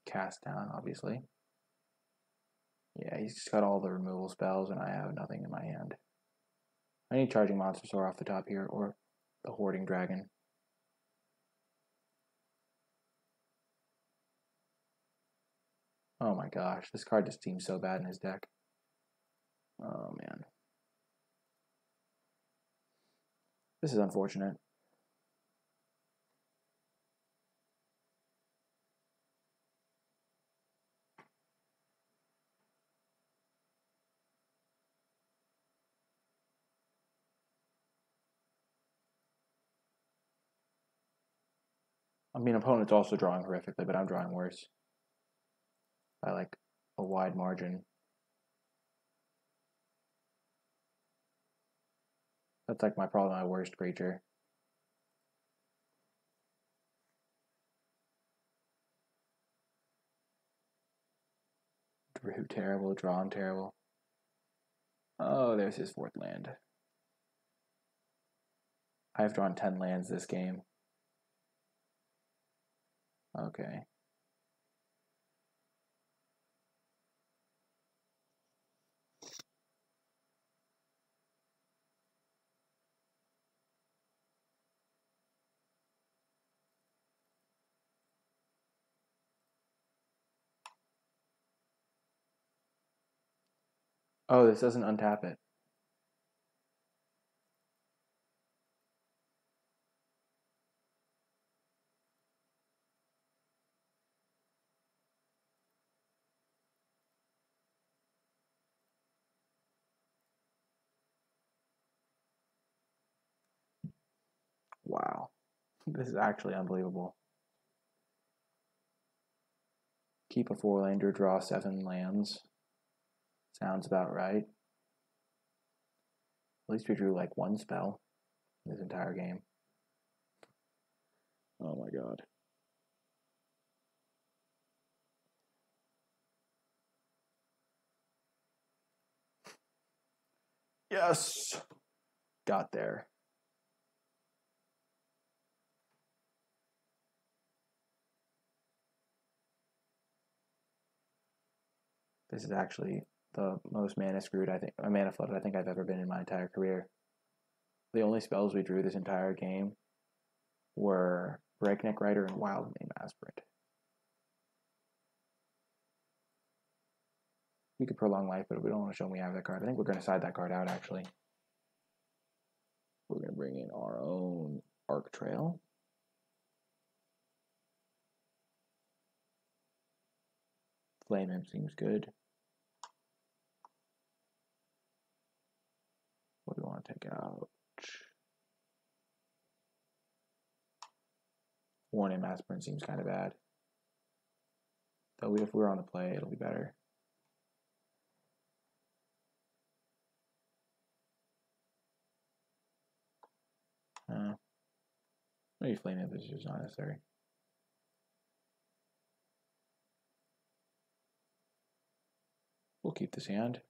A: Cast down, obviously. Yeah, he's just got all the removal spells, and I have nothing in my hand. I need Charging Monster off the top here, or the Hoarding Dragon. Oh my gosh, this card just seems so bad in his deck. Oh man. This is unfortunate. I mean, opponent's also drawing horrifically, but I'm drawing worse. By like a wide margin. That's like probably my worst creature. Drew terrible, drawn terrible. Oh, there's his fourth land. I've drawn 10 lands this game. Okay. Oh, this doesn't untap it. Wow. This is actually unbelievable. Keep a 4-lander, draw 7 lands. Sounds about right. At least we drew like one spell this entire game. Oh my god. Yes! Got there. This is actually the most mana screwed mana flooded I think I've ever been in my entire career. The only spells we drew this entire game were Breakneck Rider and Wild Name Aspirant. We could prolong life, but we don't want to show them we have that card. I think we're going to side that card out, actually. We're going to bring in our own Arc Trail. Flame Imp seems good. What do we want to take out? Warning Aspirant seems kind of bad. Though if we're on the play, it'll be better. Maybe Flame Imp is just not necessary. We'll keep this hand.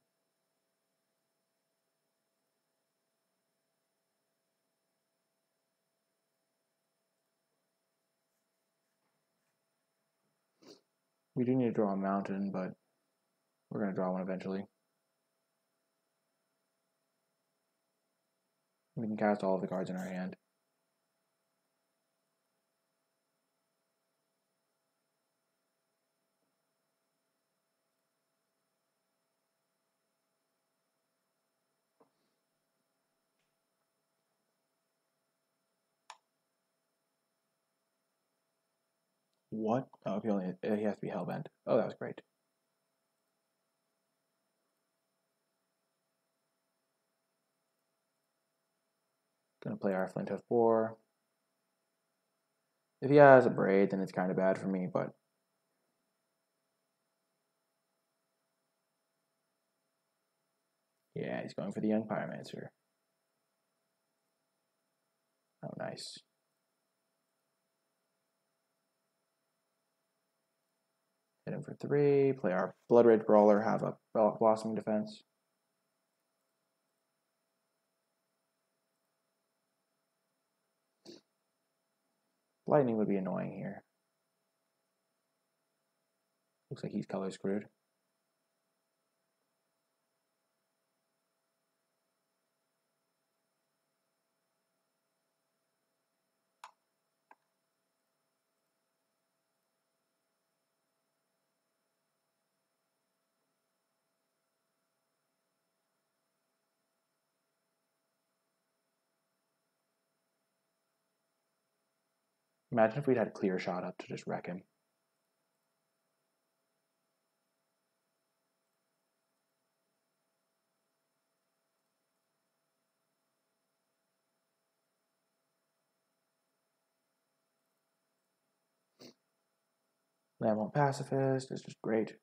A: We do need to draw a mountain, but we're going to draw one eventually. We can cast all of the cards in our hand. What? Oh, he has to be hellbent. Oh, that was great. Gonna play our Flint of 4. If he has a braid, then it's kind of bad for me, but yeah, he's going for the young pyromancer. Oh, nice. Hit him for 3. Play our Blood Rage Brawler, have a Blossoming Defense. Lightning would be annoying here. Looks like he's color screwed. Imagine if we'd had a clear shot up to just wreck him. Lambent Pacifist is just great.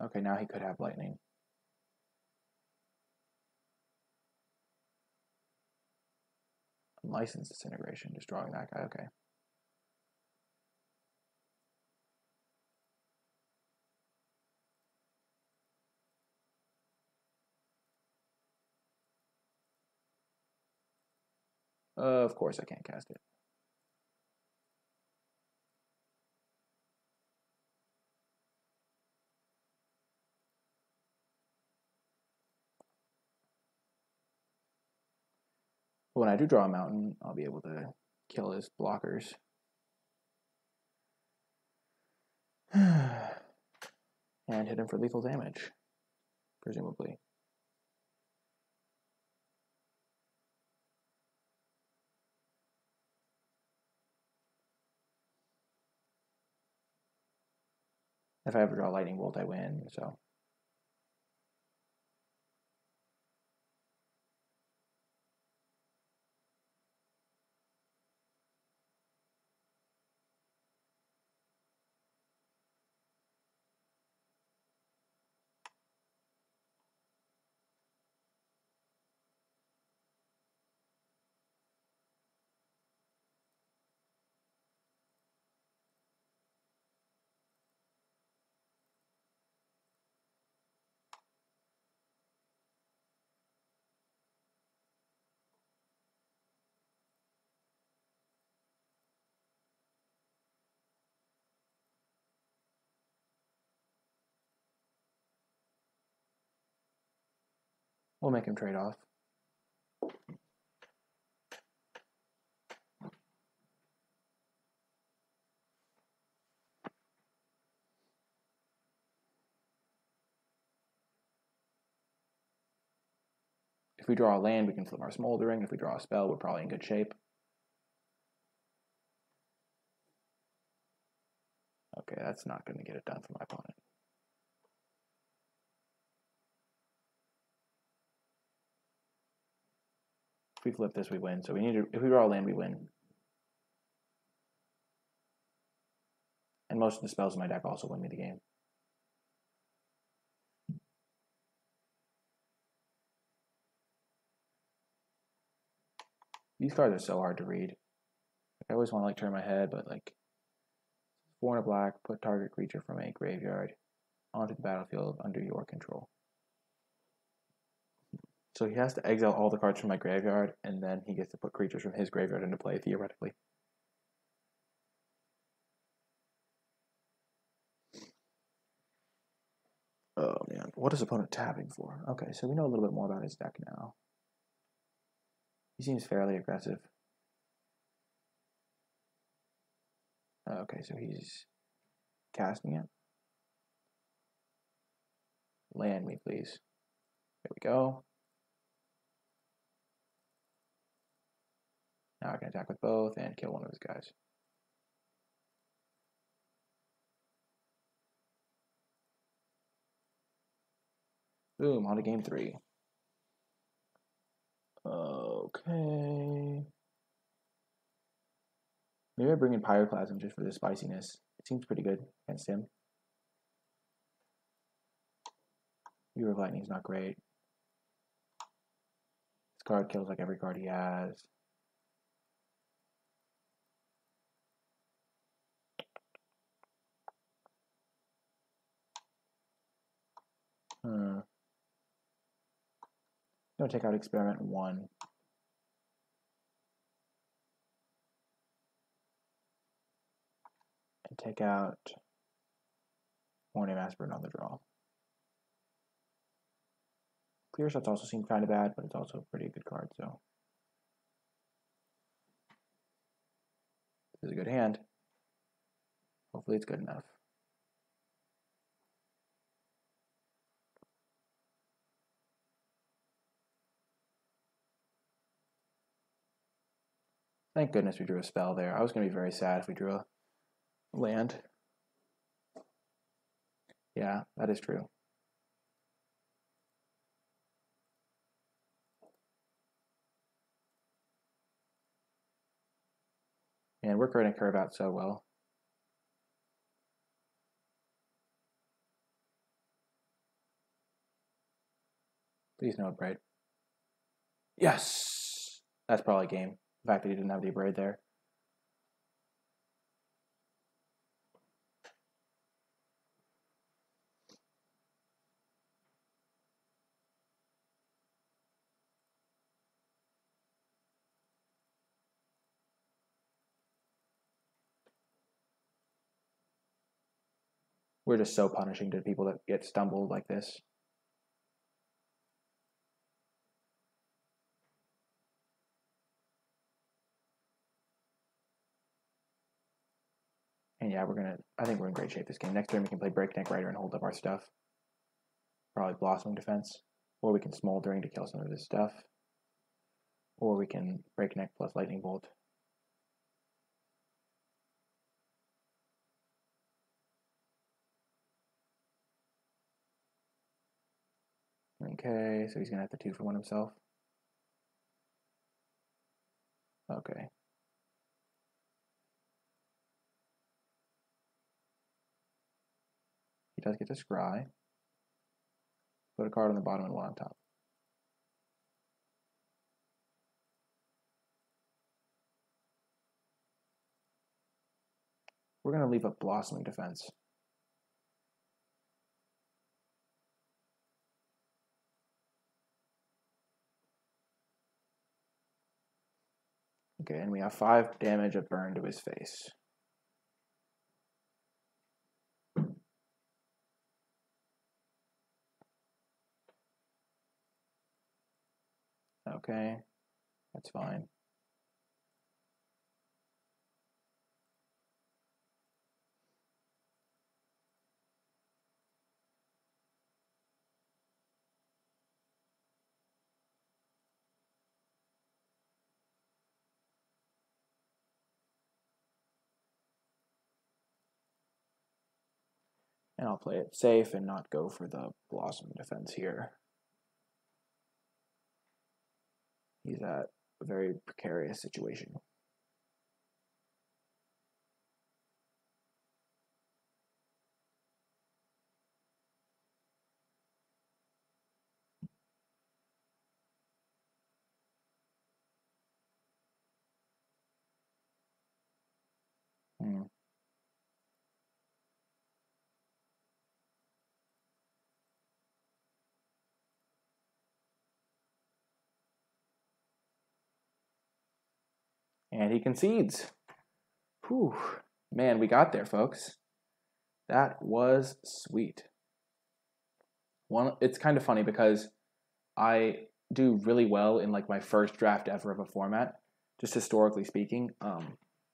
A: Okay, now he could have lightning. Unlicensed Disintegration, destroying that guy, okay. Of course I can't cast it. But when I do draw a mountain, I'll be able to kill his blockers. And hit him for lethal damage, presumably. If I ever draw a lightning bolt, I win, so. We'll make him trade off. If we draw a land, we can flip our Smoldering. If we draw a spell, we're probably in good shape. Okay, that's not going to get it done for my opponent. If we flip this, we win. So we need to, if we draw a land, we win. And most of the spells in my deck also win me the game. These cards are so hard to read. I always want to like turn my head, but like 4 and a black, put target creature from a graveyard onto the battlefield under your control. So he has to exile all the cards from my graveyard, and then he gets to put creatures from his graveyard into play, theoretically. Oh man, what is opponent tapping for? Okay, so we know a little bit more about his deck now. He seems fairly aggressive. Okay, so he's casting it. Land me, please. There we go. Now I can attack with both and kill one of his guys. Boom, on to game 3. Okay. Maybe I bring in Pyroclasm just for the spiciness. It seems pretty good against him. Viewer of Lightning's not great. This card kills like every card he has. I'm going to take out Experiment 1. And take out Morning Aspirant on the draw. Clear shots also seem kind of bad, but it's also a pretty good card, so. This is a good hand. Hopefully it's good enough. Thank goodness we drew a spell there. I was going to be very sad if we drew a land. Yeah, that is true. And we're going to curve out so well. Please no Abrade. Yes! That's probably game. The fact that he didn't have the Abrade there. We're just so punishing to people that get stumbled like this. And yeah, I think we're in great shape this game. Next turn we can play Breakneck Rider and hold up our stuff. Probably Blossoming Defense. Or we can Smoldering to kill some of this stuff. Or we can Breakneck plus Lightning Bolt. Okay, so he's going to have to 2-for-1 himself. Okay. He does get to scry. Put a card on the bottom and one on top. We're going to leave up Blossoming Defense. Okay, and we have 5 damage of burn to his face. Okay, that's fine. And I'll play it safe and not go for the Blossom Defense here. He's at a very precarious situation. And he concedes. Whew. Man, we got there, folks. That was sweet. It's kind of funny because I do really well in like my first draft ever of a format, just historically speaking.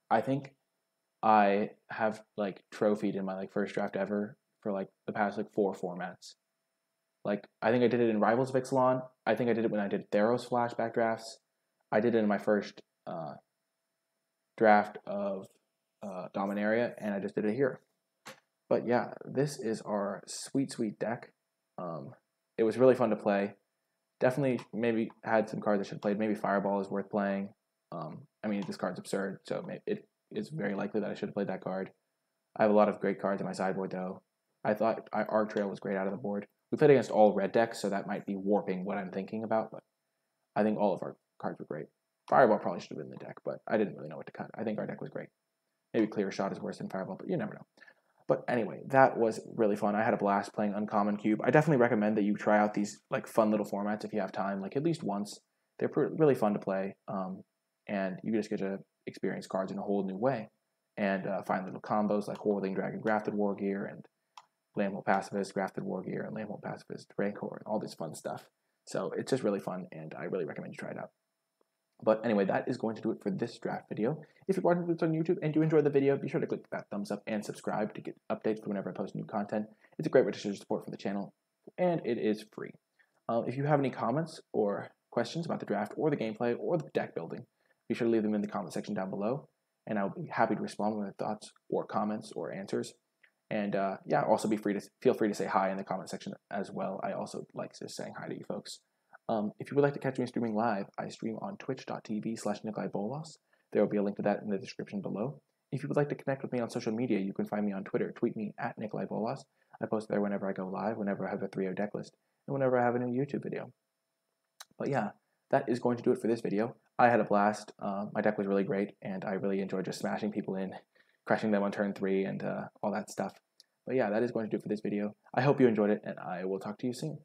A: I think I have like trophied in my like first draft ever for like the past like 4 formats. Like I think I did it in Rivals of Ixalan. I think I did it when I did Theros flashback drafts. I did it in my first draft of Dominaria, and I just did it here. But yeah, this is our sweet, sweet deck. It was really fun to play. Definitely maybe had some cards I should have played. Maybe Fireball is worth playing. I mean, this card's absurd, so it is very likely that I should have played that card. I have a lot of great cards in my sideboard, though. I thought Arc Trail was great out of the board. We played against all red decks, so that might be warping what I'm thinking about, but I think all of our cards were great. Fireball probably should have been in the deck, but I didn't really know what to cut. I think our deck was great. Maybe Clear Shot is worse than Fireball, but you never know. But anyway, that was really fun. I had a blast playing Uncommon Cube. I definitely recommend that you try out these like fun little formats if you have time, like at least once. They're really fun to play, and you just get to experience cards in a whole new way and find little combos like Whirling Dragon Grafted War Gear and Landwell Pacifist Grafted War Gear and Landwell Pacifist Rancor and all this fun stuff. So it's just really fun, and I really recommend you try it out. But anyway, that is going to do it for this draft video. If you're watching this on YouTube and you enjoyed the video, be sure to click that thumbs up and subscribe to get updates for whenever I post new content. It's a great way to show your support for the channel, and it is free. If you have any comments or questions about the draft or the gameplay or the deck building, be sure to leave them in the comment section down below, and I'll be happy to respond with thoughts or comments or answers. And yeah, also feel free to say hi in the comment section as well. I also like just saying hi to you folks. If you would like to catch me streaming live, I stream on twitch.tv/NicolaiBolas. There will be a link to that in the description below. If you would like to connect with me on social media, you can find me on Twitter. Tweet me at NicolaiBolas. I post there whenever I go live, whenever I have a 3-0 deck list, and whenever I have a new YouTube video. But yeah, that is going to do it for this video. I had a blast. My deck was really great, and I really enjoyed just smashing people in, crushing them on turn 3, and all that stuff. But yeah, that is going to do it for this video. I hope you enjoyed it, and I will talk to you soon.